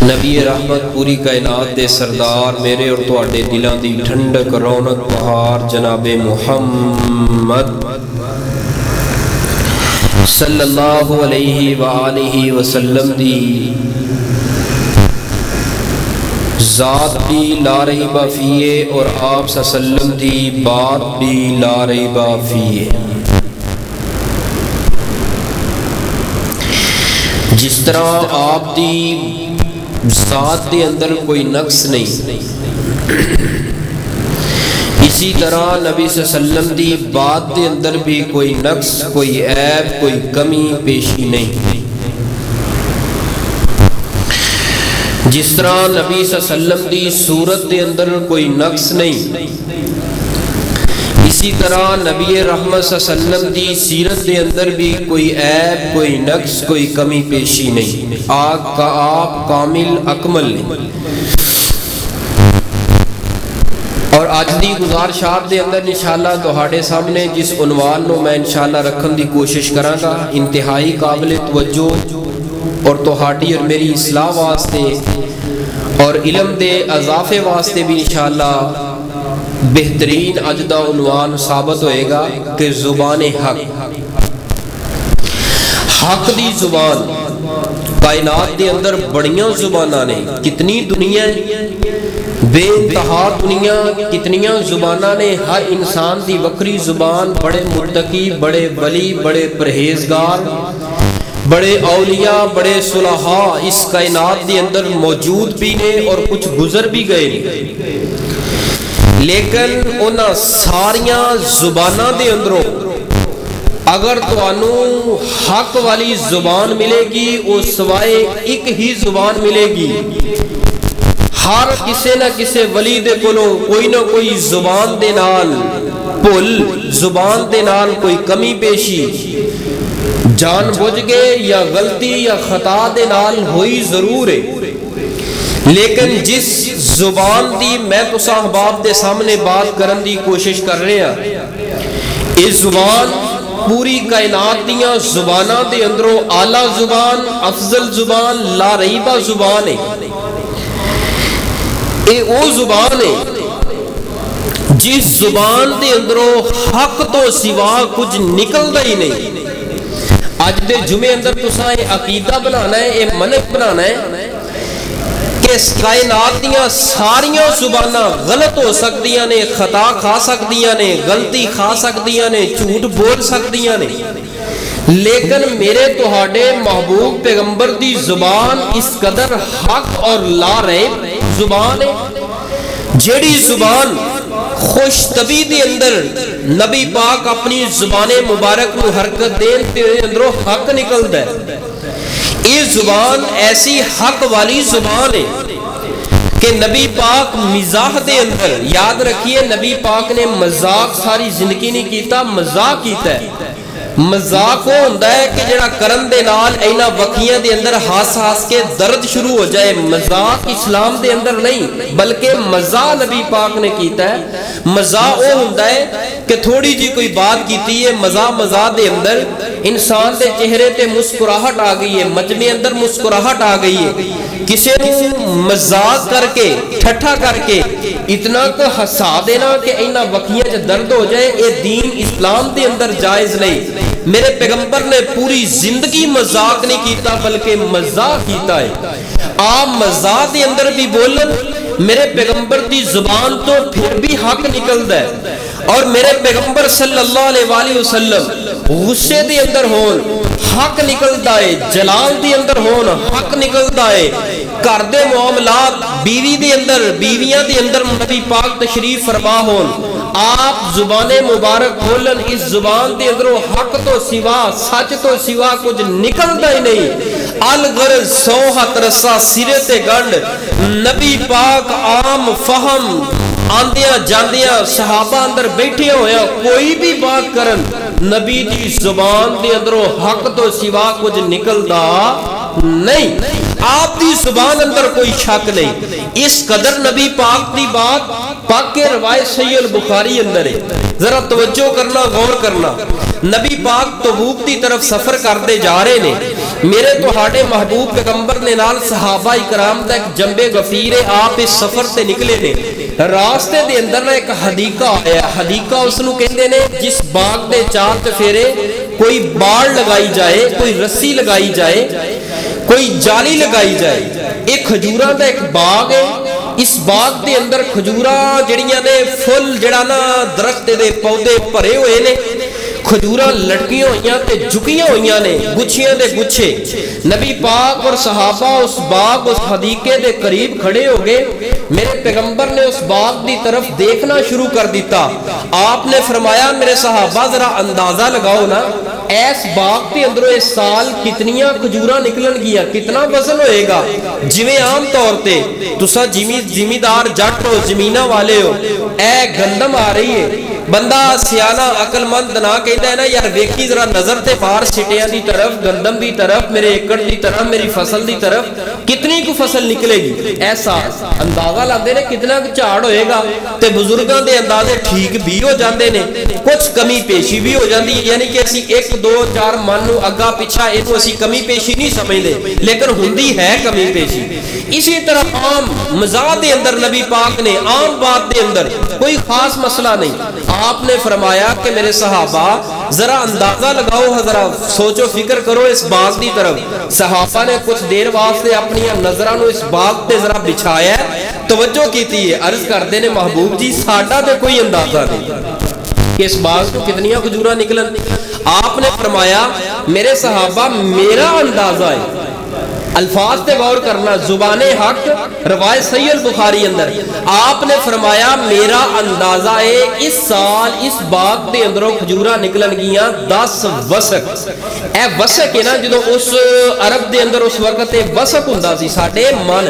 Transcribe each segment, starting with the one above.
نبی رحمت پوری کائنات دے سردار میرے اور تواڈے دلاں دی ٹھنڈک رونق بہار جناب محمد صلی اللہ علیہ وآلہ وسلم دی ذات بھی لا ریب فیہ اور آپ صلی اللہ علیہ وسلم دی بات بھی لا ریب فیہ۔ جس طرح آپ دی ذات دے اندر کوئی نقص نہیں، اسی طرح نبی صلی اللہ علیہ وسلم دی بات دے اندر بھی کوئی نقص، کوئی عیب، کوئی کمی پیشی نہیں۔ جس طرح نبی صلی اللہ علیہ وسلم دی صورت دے اندر کوئی نقص نہیں، اسی طرح نبی رحمت صلی اللہ علیہ وسلم دی سیرت دے اندر بھی کوئی عیب، کوئی نقص، کوئی کمی پیشی نہیں۔ آپ کامل اکمل نہیں۔ اور آج دی گزارشات دے اندر انشاءاللہ تہاڈے سامنے جس عنوان نو میں انشاءاللہ رکھن دی کوشش کراں گا، انتہائی قابل توجہ اور تہاڈی اور میری اصلاح واسطے اور علم دے اضافے واسطے بھی انشاءاللہ بہترین اجدہ عنوان ثابت ہوئے گا کہ زبان حق۔ حق دی زبان، کائنات دے اندر بڑیاں زباناں نے، کتنی دنیا بے انتہا دنیا، کتنیاں زباناں نے، ہر انسان دی وکری زبان، بڑے متقی، بڑے ولی، بڑے پرہیزگار، بڑے اولیاء، بڑے صلحاء اس کائنات دے اندر موجود بھی نے اور کچھ گزر بھی گئے نے۔ لیکن انہاں ساریاں زباناں دے اندروں اگر توانوں حق والی زبان ملے گی، وہ سوائے ایک ہی زبان ملے گی۔ ہر کسے نہ کسے ولی دے کولوں کوئی نہ کوئی زبان دے نال بھول، زبان دے نال کوئی کمی پیشی جان بوجھ گئے یا غلطی یا خطا دے نال ہوئی ضرور ہے۔ لیکن جس زبان دی میں تو صاحباب دے سامنے بات کرن دی کوشش کر رہے ہیں، اس زبان پوری کائنات دیاں زباناں دے اندروں اعلیٰ زبان، افضل زبان، لا ریبہ زبان ہے۔ اے او زبان ہے جس زبان دے اندروں حق تو سوا کچھ نکلدا ہی نہیں۔ آج دے جمعے اندر تساں اے عقیدہ بنانا ہے، اے منہج بنانا ہے کہ اس کائنات دیاں ساریاں زباناں غلط ہو سکدیاں نے، خطا کھا سکدیاں نے، غلطی کھا سکدیاں نے، جھوٹ بول سکدیاں نے، لیکن میرے تہاڈے محبوب پیغمبر دی زبان اس قدر حق اور لا ریب زبان ہے، جیڑی زبان خوش طبی دے اندر نبی پاک اپنی زبان مبارک نو حرکت دین تے اندروں حق نکلدا ہے۔ یہ زبان ایسی حق والی زبان ہے کہ نبی پاک مزاح دے اندر، یاد رکھیے نبی پاک نے مذاق ساری زندگی نہیں کیتا، مذاق کیتا ہے۔ مذاق وہ ہوندا ہے کہ جڑا کرن دے نال اینا وقیاں دے اندر ہاس ہاس کے درد شروع ہو جائے۔ مذاق اسلام دے اندر نہیں بلکہ مزاح نبی پاک نے کیتا ہے۔ مزاح وہ ہوندا ہے کہ تھوڑی جی کوئی بات کیتی ہے، مزاح دے اندر انسان دے چہرے تے مسکراہٹ آ گئی ہے، مجمع اندر مسکراہٹ آ گئی ہے، کسے نو مزاق کر کے ٹھٹھا کر کے اتنا کو ہسا دینا کہ اینا وقیاں چ درد ہو جائے، اے دین اسلام دے اندر جائز نہیں۔ میرے پیغمبر نے پوری زندگی مذاق نہیں کیتا بلکہ مزاح کیتا ہے۔ آپ مزاح دے اندر بھی بولن، میرے پیغمبر دی زبان تو پھر بھی حق نکلدا ہے۔ اور میرے پیغمبر صلی اللہ علیہ وآلہ وسلم غصے دے اندر ہون حق نکلدا ہے، جلال دے اندر ہون حق نکلدا ہے، گھر دے معاملات بیوی دے اندر، بیویاں دے اندر نبی پاک تشریف فرما ہون، آپ زبان مبارک بولن، اس زبان دے اندروں حق تو سوا، سچ تو سوا کچھ نکلدا ہی نہیں۔ الغرض سو ہاتھ رسا سرے تے گنڈ، نبی پاک عام فہم آندیاں جاندیاں صحابہ اندر بیٹھے ہویا کوئی بھی بات کرن، نبی دی زبان دے اندروں حق تو سوا کچھ نکلدا نہیں۔ آپ دی زبان اندر کوئی شک نہیں۔ اس قدر نبی پاک دی بات پاک کے روایت صحیح البخاری اندر ہے، ذرا توجہ کرنا، غور کرنا۔ نبی پاک تبوک دی طرف سفر کرتے جا رہے نے، میرے تہاڈے محبوب پیغمبر نے نال صحابہ اکرام دا ایک جنبے غفیر ہے، آپ اس سفر تے نکلے نے، راستے دے اندر نا ایک حدیقہ آیا، حدیقہ اس نو کہندے نے جس باغ دے چار چفیرے کوئی باڑ لگائی جائے، کوئی رسی لگائی جائے، کوئی جالی لگائی جائے۔ ایک کھجوراں دا ایک باغ ہے، اس باغ دے اندر کھجوراں جڑیاں نے فل جڑا نا درخت دے پودے بھرے ہوئے نے، کھجوراں لٹکیاں ہوئیاں تے جھکیاں ہوئیاں نے، گچھیاں دے گچھے۔ نبی پاک اور صحابہ اس باغ اس حدیقے دے قریب کھڑے ہو گئے، میرے پیغمبر نے اس باغ دی طرف دیکھنا شروع کر دیتا۔ آپ نے فرمایا میرے صحابہ ذرا اندازہ لگاؤ نا، ایس باغ کے اندروں اس سال کتنیاں کھجوراں نکلن گیا، کتنا وزن ہوئے گا؟ جویں عام طور تے تسا زمیندار جٹ ہو، زمینہ والے ہو، اے گندم آ رہی ہے، بندہ سیانہ عقل مند نہ کہتا ہے نا یار ویکھی ذرا نظر تے پار سٹیاں دی طرف، گندم دی طرف، میرے ایکڑ دی طرف، میری فصل دی طرف کتنی کو فصل نکلے گی؟ ایسا اندازہ لاندے نے کتنا جھاڑ ہوئے گا، تے بزرگاں دے اندازے ٹھیک بھی ہو جاندے نے، کچھ کمی پیشی بھی ہو جاندی ہے، یعنی کہ اسی 1 2 4 من نو اگا پیچھا اینو اسی کمی پیشی نہیں سمجھدے، لیکن ہوندی ہے کمی پیشی۔ اسی طرح عام مزاح دے اندر نبی پاک نے عام بات دے اندر کوئی خاص مسئلہ نہیں، آپ نے فرمایا کہ میرے صحابہ ذرا اندازہ لگاؤ، ذرا سوچو فکر کرو اس باغ دی طرف۔ صحابہ نے کچھ دیر واسطے اپنی نظراں نو اس باغ تے ذرا بچھایا، توجہ کیتی ہے، عرض کردے نے محبوب جی ساڈا تے کوئی اندازہ نہیں کہ اس باغ کو کتنیاں کھجوراں نکلن۔ آپ نے فرمایا میرے صحابہ میرا اندازہ ہے، الفاظ تے غور کرنا، زبان حق روایت صحیح البخاری اندر آپ نے فرمایا میرا اندازہ ہے اس سال اس باغ دے اندروں کھجوراں نکلن گیاں 10 وسق۔ اے وسق ہے نا جدو اس عرب دے اندر اس وقت وسق ہوندا سی، ساڈے من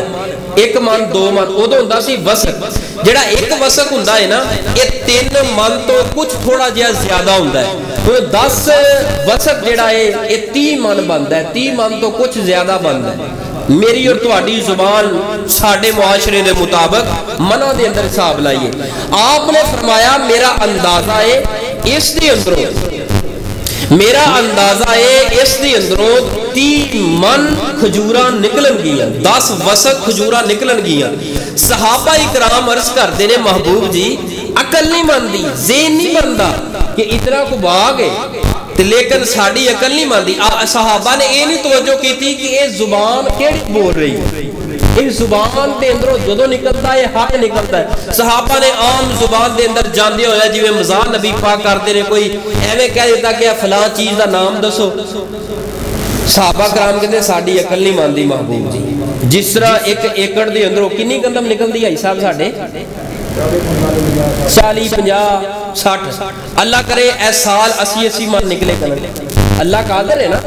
1 من 2 من ادو ہوندا سی وسق، جڑا 1 وسق ہوندا ہے نا یہ 3 من تو کچھ تھوڑا جہا زیادہ ہوندا ہے، تو 10 وسق جڑا ہے یہ 30 من بندا ہے، 30 من تو کچھ زیادہ بندا ہے۔ میری اور تہاڈی زبان ساڈے معاشرے دے مطابق منع دے اندر حساب لائیے۔ آپ نے فرمایا میرا اندازہ ہے اس دے اندروں، میرا اندازہ ہے اس دے اندروں 30 من کھجوراں نکلن گیاں، 10 وسق کھجوراں نکلن گیاں۔ صحابہ اکرام عرض کردے نے محبوب جی عقل نہیں مندی، ذہن نہیں بندا کہ اتنا کو باغ ہے، لیکن ساڑی عقل نہیں ماندی۔ صحابہ نے یہ نہیں توجہ کی تھی کہ یہ زبان کیڑی بول رہی ہے، اس زبان دے اندروں جدو نکلتا ہے حق نکلتا ہے۔ صحابہ نے عام زبان دے اندر جاندے ہویا جی میں مزاح نبی پاک کردے نے، کوئی ایویں کہہ دیتا کہ فلاں چیز دا نام دسو، صحابہ کرام کہتے ساڑی عقل نہیں ماندی محبوب جی۔ جس طرح 1 ایکڑ دے اندروں کنی گندم نکل دی ہے صاحب ساڑے 40 50 60، اللہ کرے اے سال 80 من نکلے کرنے، اللہ قادر ہے نا۔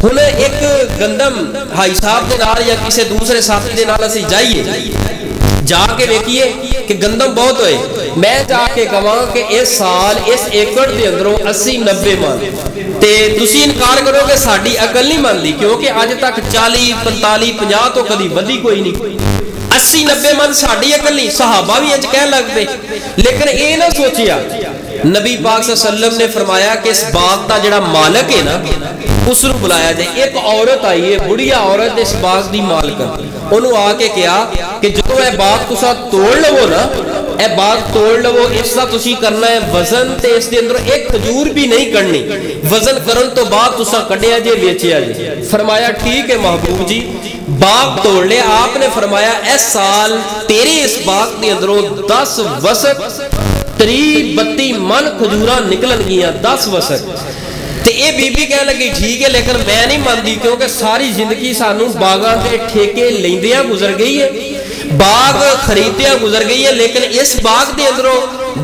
ہن ایک گندم بھائی صاحب دے نال یا کسی دوسرے ساتھی دے نال اسی جائیے، جا کے دیکھیے کہ گندم بہت ہوئے، میں جا کے کہاں کہ اس سال اس ایکڑ دے اندروں 80 90 من، تے تسی انکار کرو کہ ساڈی عقل نہیں مانتی، کیونکہ اج تک 40 45 50 تو کدی ودی کوئی نہیں، 80 90 من ساڑی عقل نہیں۔ صحابہ بھی انج کہہ لگ پے، لیکن اے نہ سوچیا نبی پاک صلی اللہ علیہ وسلم نے فرمایا کہ اس باغ دا جڑا مالک ہے نا اس نو بلایا جائے۔ ایک عورت آئی ہے، بڑھیا عورت اس باغ دی مالکن، انہوں آ کے کہا کہ جدو اے باغ تسا توڑ لو نا، اے باغ توڑ لو، اس دا تسی کرنا ہے وزن، تے اس دے اندر ایک کھجور بھی نہیں کرنی، وزن کرن تو بعد تسا کڈیا جے ویچیا جے۔ فرمایا ٹھیک ہے محبوب جی، باغ توڑ لے۔ آپ نے فرمایا اس سال تیرے اس باغ دے اندروں 10 وسق 30-32 من کھجوراں نکلن گیاں، 10 وسق۔ تے اے بی بی کہنے لگی ٹھیک ہے، لیکن میں نہیں مانتی، کیونکہ ساری زندگی سانوں باغاں تے ٹھیکے لیندیاں گزر گئی ہے، باغ خریدیاں گزر گئی ہے، لیکن اس باغ دے اندروں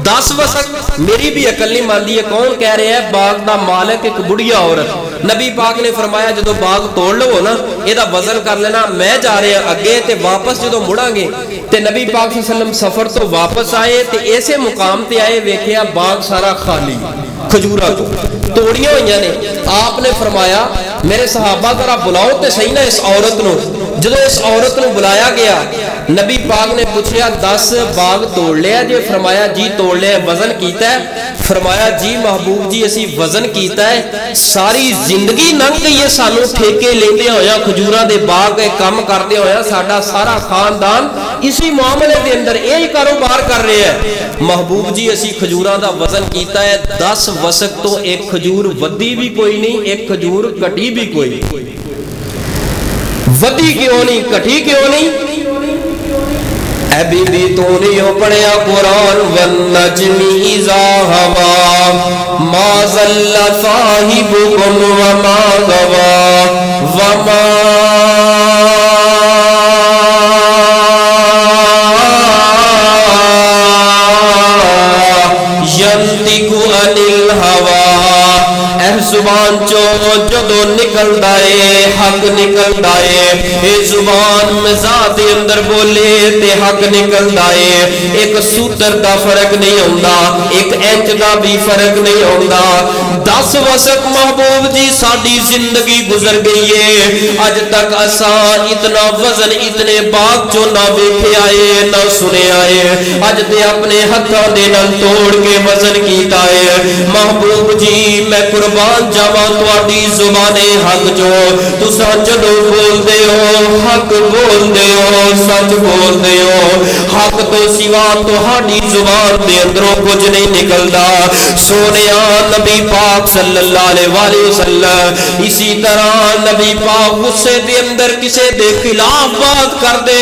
10 وسق میری بھی عقل نہیں مانتی ہے۔ کون کہہ رہے ہیں؟ باغ دا مالک ایک بڑھیا عورت۔ نبی پاک نے فرمایا جدو باغ توڑ لو نا یہ دا وزن کر لینا، میں جا رہے ہیں اگے، تے واپس جدو مڑاں گے تے نبی پاک صلی اللہ علیہ وسلم سفر تو واپس آئے تے ایسے مقام تے آئے، ویکھیا باغ سارا خالی، کھجوراں تو توڑیاں ہوئیاں نے۔ آپ نے فرمایا میرے صحابہ ذرا بلاؤ تے صحیح نہ اس عورت نو، جدو اس عورت نو بلایا گیا نبی پاک نے پوچھیا 10 باغ توڑ لیا جی؟ فرمایا جی توڑ لیا۔ وزن کیتا ہے؟ فرمایا جی محبوب جی اسی وزن کیتا ہے، ساری زندگی لنگ گئی ہے سانو ٹھیکے لیندے ہویا کھجوراں دے باغ کے کام کردے ہویا، ساڈا سارا خاندان اسی معاملے دے اندر یہی کاروبار کر رہے ہیں۔ محبوب جی اسی کھجوراں دا وزن کیتا ہے، 10 وسق تو ایک کھجور ودی بھی کوئی نہیں، ایک کھجور کٹی بھی کوئی نہیں۔ ودی کیوں نہیں، کٹی کیوں نہیں؟ اے بی بی تو نہیں پڑھیا قرآن والنجم اذا ہوا ما ضل صاحبکم وما غوا وما ینطق عن الہوا۔ اے زبان چو جدو نکل دائے حق نکل دائے، اے زبان مزاح دے اندر بولے تے حق نکل دائے، ایک سوتر دا فرق نہیں ہوندہ، ایک انچ دا بھی فرق نہیں ہوندہ۔ 10 وسق محبوب جی ساڑی زندگی گزر گئی ہے، آج تک اساں اتنا وزن اتنے باغ چو نہ بیٹھے آئے نہ سنے آئے، آج دے اپنے ہتھاں دے نال توڑ کے وزن کیتا ہے۔ محبوب جی میں قربان جاواں تواڈی زبان حق جو تساں جدو بول دے ہو حق بول دے ہو، سچ بول دے ہو، حق تو سوا تہاڈی زبان دے اندروں کچھ نہیں نکلدا۔ سونیا نبی پاک صلی اللہ علیہ وآلہ وسلم اسی طرح نبی پاک غصے دے اندر کسے دے خلاف بات کر دے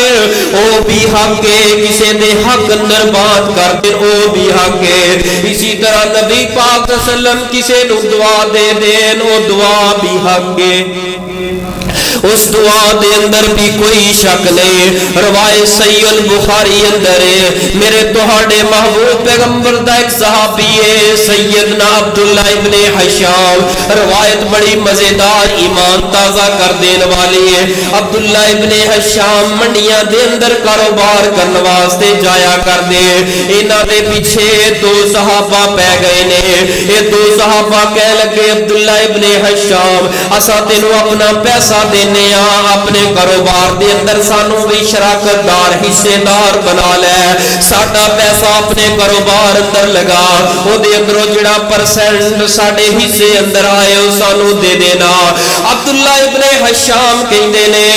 او بھی حق ہے، کسے دے حق اندر بات کر دے او بھی حق ہے۔ اسی طرح نبی پاک صلی اللہ علیہ وسلم کسے نو دعا دے دین او دعا بھی حق ہے، اس دعا دے اندر بھی کوئی شک نہیں۔ روایت صحیح البخاری اندر ہے، میرے تہاڈے محبوب پیغمبر دا ایک صحابی ہے سیدنا عبداللہ ابن حشام، روایت بڑی مزیدار ایمان تازہ کر دین والی ہے۔ عبداللہ ابن حشام منڈیاں دے اندر کاروبار کرنے واسطے جایا کر دے، انہاں دے پیچھے 2 صحابہ پہ گئے نے، یہ 2 صحابہ کہہ لگے عبداللہ ابن حشام اساں تینوں اپنا پیسہ دینے اپنے کاروبار دے اندر سانو بھی شراکت دار حصے دار بنا لے، ساڈا پیسہ اپنے کاروبار اندر لگا، او دے اندروں جڑا پرسنٹ ساڈے حصے اندر آئے او سانو دے دینا۔ عبداللہ ابن حشام کہندے نے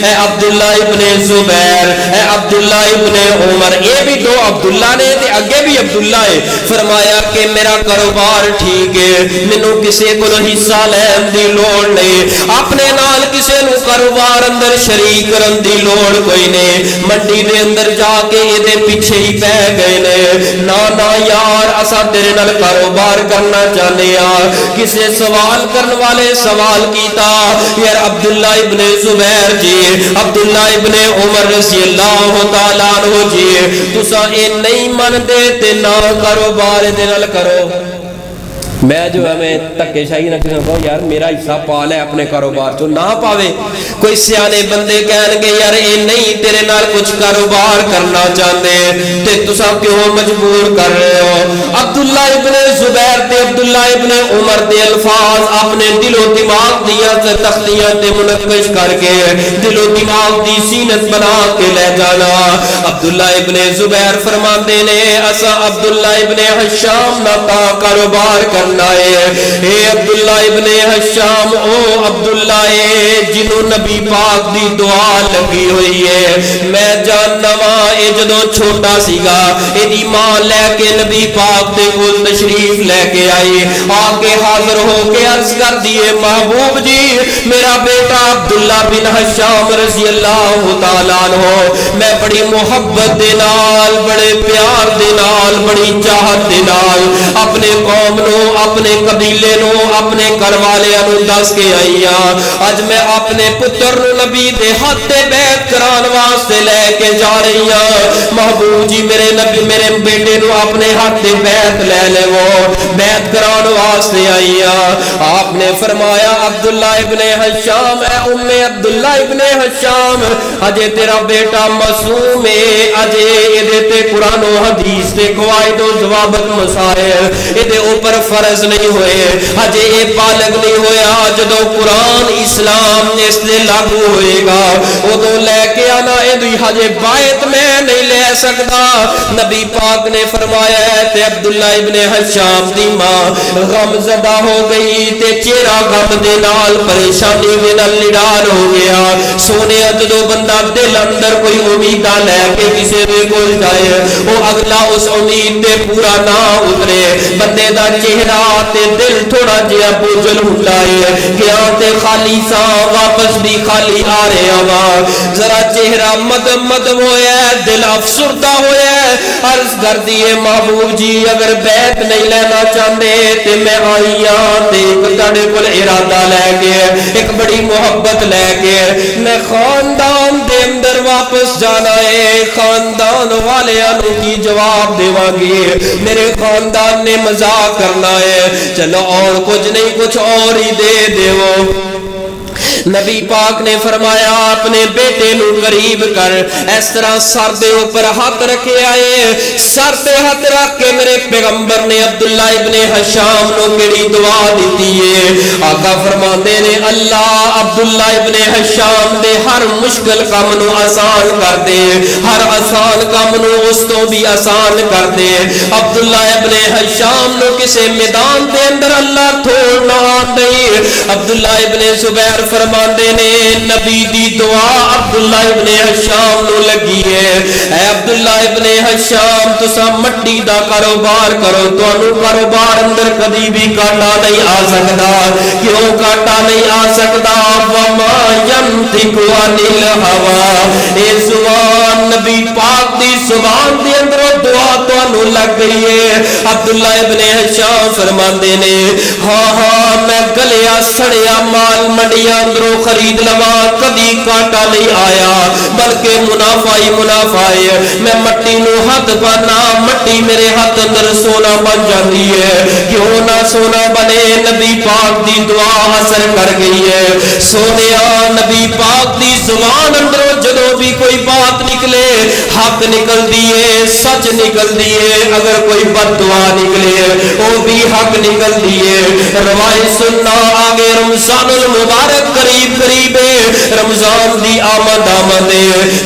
اے عبداللہ ابن زبیر اے عبداللہ ابن عمر، اے بھی 2 عبداللہ نے تے اگے بھی عبداللہ ہے، فرمایا کہ میرا کاروبار ٹھیک ہے، مینوں کسے کو حصہ لین دی لوڑ نہیں، اپنے نال کسے نو کاروبار اندر شریک کرن دی لوڑ کوئی نہیں، منڈی دے اندر جا کے یہ دے پیچھے ہی پہ گئے نے، نا یار اسا تیرے نال کاروبار کرنا چاہنے ہیں۔ کسے سوال کرن والے سوال کیتا یار عبداللہ ابن زبیر جی عبداللہ ابن عمر رضی اللہ تعالیٰ عنہ جی تسا اے نہیں من دے تے نہ کاروبار دے نال کرو۔ میں جو ہے میں تکے شاہی نہ کسی کہوں یار میرا حصہ پال ہے اپنے کاروبار تو نہ پاوے، کوئی سیانے بندے کہن گے یار اے نہیں تیرے نال کچھ کاروبار کرنا چاہتے تے تسا کیوں مجبور کر رہے ہو۔ عبداللہ ابن زبیر تے عبداللہ ابن عمر دے الفاظ اپنے دل و دماغ دیا تختیاں تے منقش کر کے دل و دماغ دی سینت بنا کے لے جانا۔ عبداللہ ابن زبیر فرماتے نے اسا عبداللہ ابن حشام نہ تا کاروبار کر اے عبداللہ ابن حشام او عبداللہ جنہوں نبی پاک دی دعا لگی ہوئی ہے، میں جاننا وا اے جدو چھوٹا سیگا اے دی ماں لے کے نبی پاک دے کول تشریف لے کے آئی، آ کے حاضر ہو کے عرض کر دیے محبوب جی میرا بیٹا عبداللہ بن حشام رضی اللہ تعالیٰ عنہ میں بڑی محبت دے نال بڑے پیار دے نال بڑی چاہت دے نال اپنے قوم نو اپنے قبیلے نو اپنے گھروالے نو دس کے آئی ہاں، اج میں اپنے پتر نو نبی دے ہاتھ تے بیعت کران واسطے لے کے جا رہی ہاں۔ محبوب جی میرے نبی میرے بیٹے نو اپنے ہاتھ تے بیعت لے لے وہ بیعت کران واسطے آئی ہاں۔ آپ نے فرمایا عبداللہ ابن حشام اے ام عبداللہ ابن حشام اجے تیرا بیٹا معصوم ہے اجے ایدے تے قرآن و حدیث تے قواعد و ضوابط مسائل ایدے اوپر فرض نہیں ہوئے اجے اے بالغ نہیں ہویا جدو قرآن اسلام اس لئے لاگو ہوئے گا وہ تو لے کے آنا ایدوی حجے بائت میں نہیں لے سکتا نبی پاک نے فرمایا ہے تے عبداللہ ابن حشام دی ماں غم زدہ ہو گئی تے چہرہ غم دے نال پریشانی دے نال نڈال ہو گیا سونے جدو بندہ دل اندر کوئی امیدہ لے کے کسے بھی کول جائے وہ اگلا اس امید تے پورا نہ اترے بندے دا چہرہ تے دل تھوڑا جیا بوجھل ہٹائے گیا تے خالی سا واپس بھی خالی آ رہے آوا ذرا چہرہ مدم مدم ہویا ہے دل افسردہ ہویا ہے عرض کر دیئے محبوب جی اگر بیت نہیں لینا چاہتے تے میں آئیاں تے ایک تڑے کل ارادہ لے کے ایک بڑی محبت لے کے میں خاندان دے اندر واپس جانا ہے خاندان والے انو کی جواب دیوا گی میرے خاندان نے مزاق کرنا ہے چلو اور کچھ نہیں کچھ اور ہی دے دیو نبی پاک نے فرمایا اپنے بیٹے نو قریب کر اس طرح سر دے اوپر ہاتھ رکھے آئے سر دے ہاتھ رکھ کے میرے پیغمبر نے عبداللہ ابن حشام نو کیڑی دعا دیتی ہے آقا فرماندے نے اللہ عبداللہ ابن حشام دے ہر مشکل کام نو آسان کر دے ہر آسان کام نو اس تو بھی آسان کر دے عبداللہ ابن حشام نو کسے میدان دے اندر اللہ تھوڑنا نہیں عبداللہ ابن زبیر فرماندے نے نبی دی دعا عبداللہ ابن حشام نو لگی ہے اے عبداللہ ابن حشام تسا مٹی دا کاروبار کرو تو انو کاروبار اندر کدی بھی کاٹا نہیں آ سکتا کیوں کاٹا نہیں آ سکتا وما ینطق عن الہوی اے زبان نبی پاک دی زبان دی اندر دعا تو انو لگ گئی ہے عبداللہ ابن حشام فرماندے نے ہاں میں گلیا سڑیا مال منڈیا اندروں خرید لوا کبھی کاٹا نہیں آیا بلکہ منافع ہی منافع ہے میں مٹی نو ہاتھ پانا مٹی میرے ہاتھ اندر سونا بن جاتی ہے کیوں نہ سونا بنے نبی پاک دی دعا اثر کر گئی ہے سونیا نبی پاک دی زبان اندروں جدو بھی کوئی بات نکلے حق نکل دیئے سچ نکل دیئے اگر کوئی بد دعا نکلے وہ بھی حق نکل دیئے روایت سننا آگے رمضان المبارک قریب قریب رمضان دی آمد آمد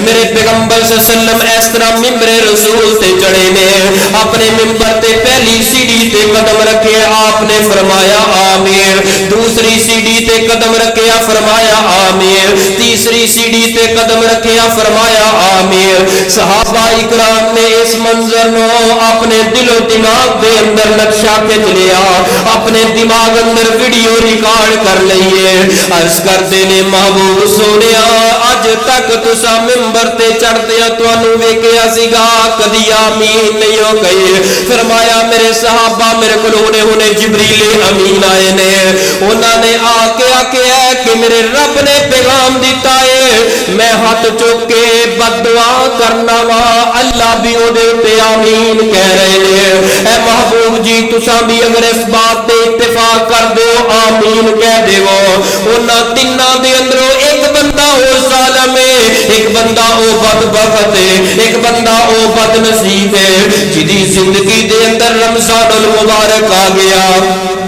میرے پیغمبر صلی اللہ علیہ وسلم اس طرح ممبر رسول تے چڑھے نے اپنے ممبر تے پہلی سیڑھی تے قدم رکھے آپ نے فرمایا آمین دوسری سیڑھی تے قدم رکھیا فرمایا آمین تیسری سیڑھی تے قدم رکھیا فرمایا آمین صحابہ اکرام نے اس منظر نو اپنے دل و دماغ دے اندر نقشہ کھچ لیا اپنے دماغ اندر ویڈیو ریکارڈ کر لئیے عرض کرتے نے محبوب سونیا اج تک تسا ممبر تے چڑھتے تو انو ویکیا سیگا کدی آمین نہیں ہو گئے فرمایا میرے صحابہ میرے کلونے ہونے جبریل امین آئے نے انہوں نے آکے ہے کہ میرے رب نے پیغام دیتا ہے میں ہاتھ چوک کے بد دعا کرنا وا اللہ بھی او دے تے آمین کہہ رہے نے اے محبوب جی تسا بھی اگر اس بات تے اتفاق کر دو آمین کہہ دیو انہاں تیناں دے اندروں ایک بندہ او ظالم ہے ایک بندہ او بدبخت ہے ایک بندہ او بد نصیب ہے جدی زندگی دے اندر رمضان المبارک آ گیا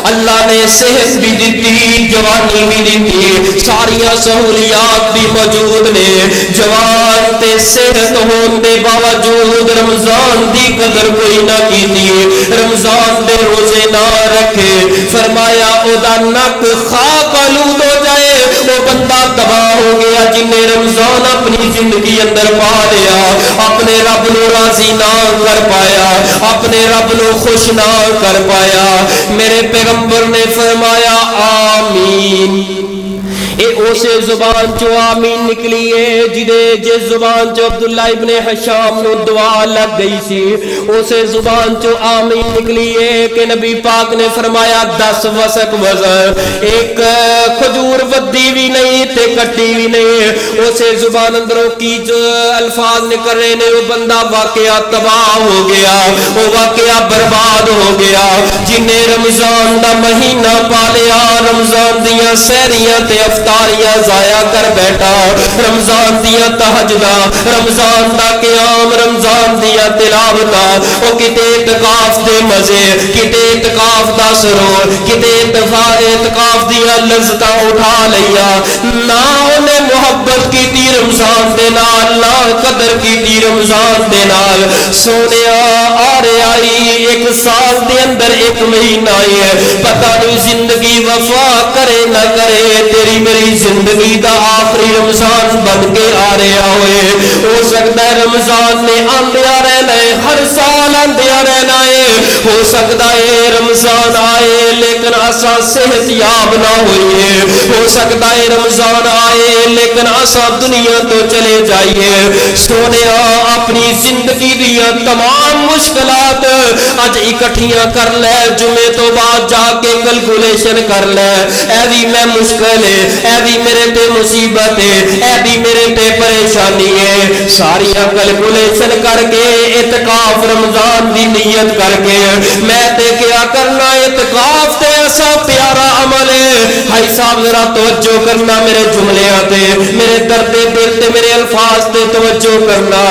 اللہ نے صحت بھی دیتی جوانی بھی دیتی ساریاں سہولیات بھی موجود نے جوان تے صحت ہون دے باوجود رمضان دی قدر کوئی نہ کیتی رمضان دے روزے نہ رکھے فرمایا او دا نک خاک آلود ہو جائے وہ بندہ تباہ ہو گیا جن نے رمضان اپنی زندگی اندر پا لیا اپنے رب نو راضی نہ کر پایا اپنے رب نو خوش نہ کر پایا میرے پیغمبر نے فرمایا آمین اے اسے زبان چو آمین نکلی ہے جس زبان چو عبداللہ ابن حشام نو دعا لگ گئی سی، اسے زبان چو آمین نکلی ہے کہ نبی پاک نے فرمایا 10 وسق وزن، ایک کھجور ودی بھی نہیں تے کٹی بھی نہیں، اسے زبان اندروں کی جو الفاظ نکل رہے نے وہ بندہ واقعہ تباہ ہو گیا، وہ واقعہ برباد ہو گیا جنہیں رمضان دا مہینہ پالیا، رمضان دیا سہریاں تے افطاریاں ضائع کر بیٹھا، رمضان دیا تہجدہ، رمضان دا قیام، رمضان دیا تلاوتہ، وہ کتے اعتکاف دے مزے، کتے اعتکاف دا سرور، کتے اعتکاف دیا لذتاں اٹھا لیا، نہ انہیں محبت کی تھی رمضان دے نال، نہ قدر کی تھی رمضان دے نال، سونیا آرے آئی 1 سال دے اندر 1 مہینہ آئی ہے، پتہ نہیں زندگی وفا کرے نہ کرے، تیری میری زندگی دا آخری رمضان بن کے آ رہا ہوئے، ہو سکتا ہے رمضان نے آندیا رہنا ہے، ہر سال آندیا رہنا ہے، ہو سکتا ہے رمضان آئے لیکن اسا صحت یاب نہ ہوئیے، ہو سکتا ہے رمضان آئے لیکن اسا دنیا تو چلے جائیے، سونیا اپنی زندگی دیا تمام مشکلات اج اکٹھیاں کر لے، جمعے تو بعد جا کے کیلکولیشن کر لے، اے بھی میں مشکل ہے، اے بھی میرے تے مصیبت ہے، اے بھی میرے تے پریشانی ہے، ساری کیلکولیشن کر کے اعتکاف رمضان دی نیت کر کے میں تے کیا کرنا، اعتکاف تے ایسا پیارا عمل ہے، بھائی صاحب ذرا توجہ کرنا میرے جملے آتے، میرے درد دل تے میرے الفاظ تے توجہ کرنا،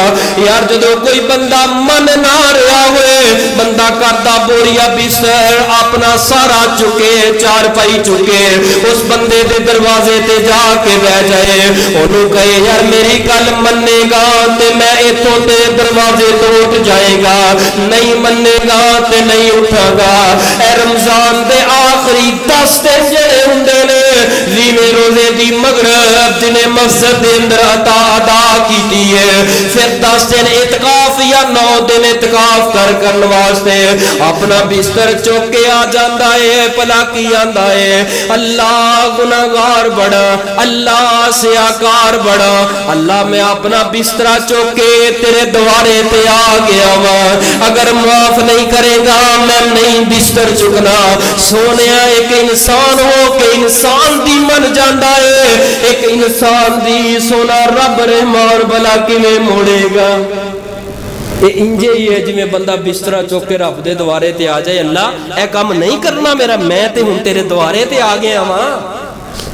یار جدو کوئی بندہ من نہ رہا ہوئے، بندہ کرتا بوریا بستر اپنا سارا چکے، 4 پائی چکے، اس بندے دے دروازے تے جا کے بہ جائے، انہوں کہے یار میری گل منے گا تے میں اتوں تے دروازے تو اٹھ جائے گا، نہیں منے گا تے نہیں اٹھا گا، اے رمضان دے آخری 10 دن جڑے ہوندے نے، 20 روزے دی مغرب جنہیں مسجد دے اندر ادا کیتی ہے، پھر 10 دن اعتکاف یا 9 دن اعتکاف کرن واسطے اپنا بستر چوک کے آ جاندا ہے، پلا کی آندا ہے اللہ گناہگار بڑا، اللہ سیاکار بڑا، اللہ میں اپنا بستر چوک کے تیرے دوارے تے آ گیا وا، اگر معاف نہیں کرے گا میں نہیں بستر چکنا، سونیا ایک انسان ہو کہ انسان دی من جاندا ہے، ایک انسان دی سونا رب رحمان بلا کیویں موڑے گا، یہ انجے ہی ہے جی میں بندہ بسترہ چوک کے رب دے دوارے تے آ جائے، اللہ اے کام نہیں کرنا میرا، میں تے ہوں تیرے دوارے تے آ گیا ماں،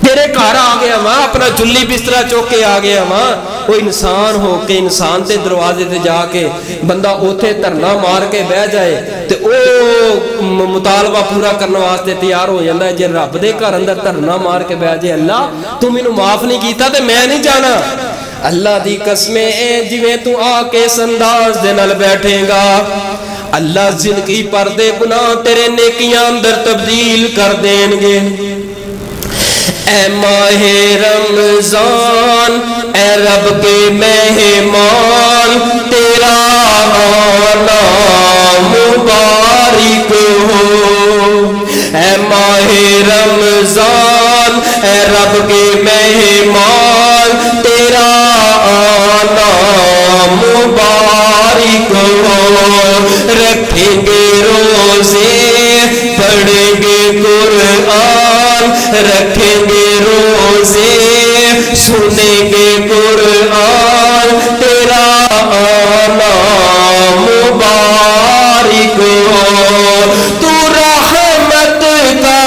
تیرے گھر آ گیا ماں، اپنا جلی بسترہ چوک کے آ گیا ماں، وہ انسان ہو کہ انسان تے دروازے تے جا کے بندہ اوتھے ترنا مار کے بہ جائے تے او مطالبہ پورا کرنے واسطے تیار ہو جاندہ ہے، جے رب دے گھر اندر ترنا مار کے بہ جائے اللہ تو مینوں معاف نہیں کیتا تے میں نہیں جانا، اللہ دی قسمیں جویں تو آ کے سنداز دے نال بیٹھے گا، اللہ زندگی پر دے گناہ تیرے نیکیاں اندر تبدیل کر دیں گے، اے ماہ رمضان اے رب کے مہمان تیرا آنا مبارک ہو، اے ماہ رمضان اے رب کے مہمان تیرا آنا مبارک ہو، رکھیں گے روزے پڑھیں گے قرآن، رکھیں گے روزے سنیں گے قرآن تیرا آنا مبارک ہو، تو رحمت کا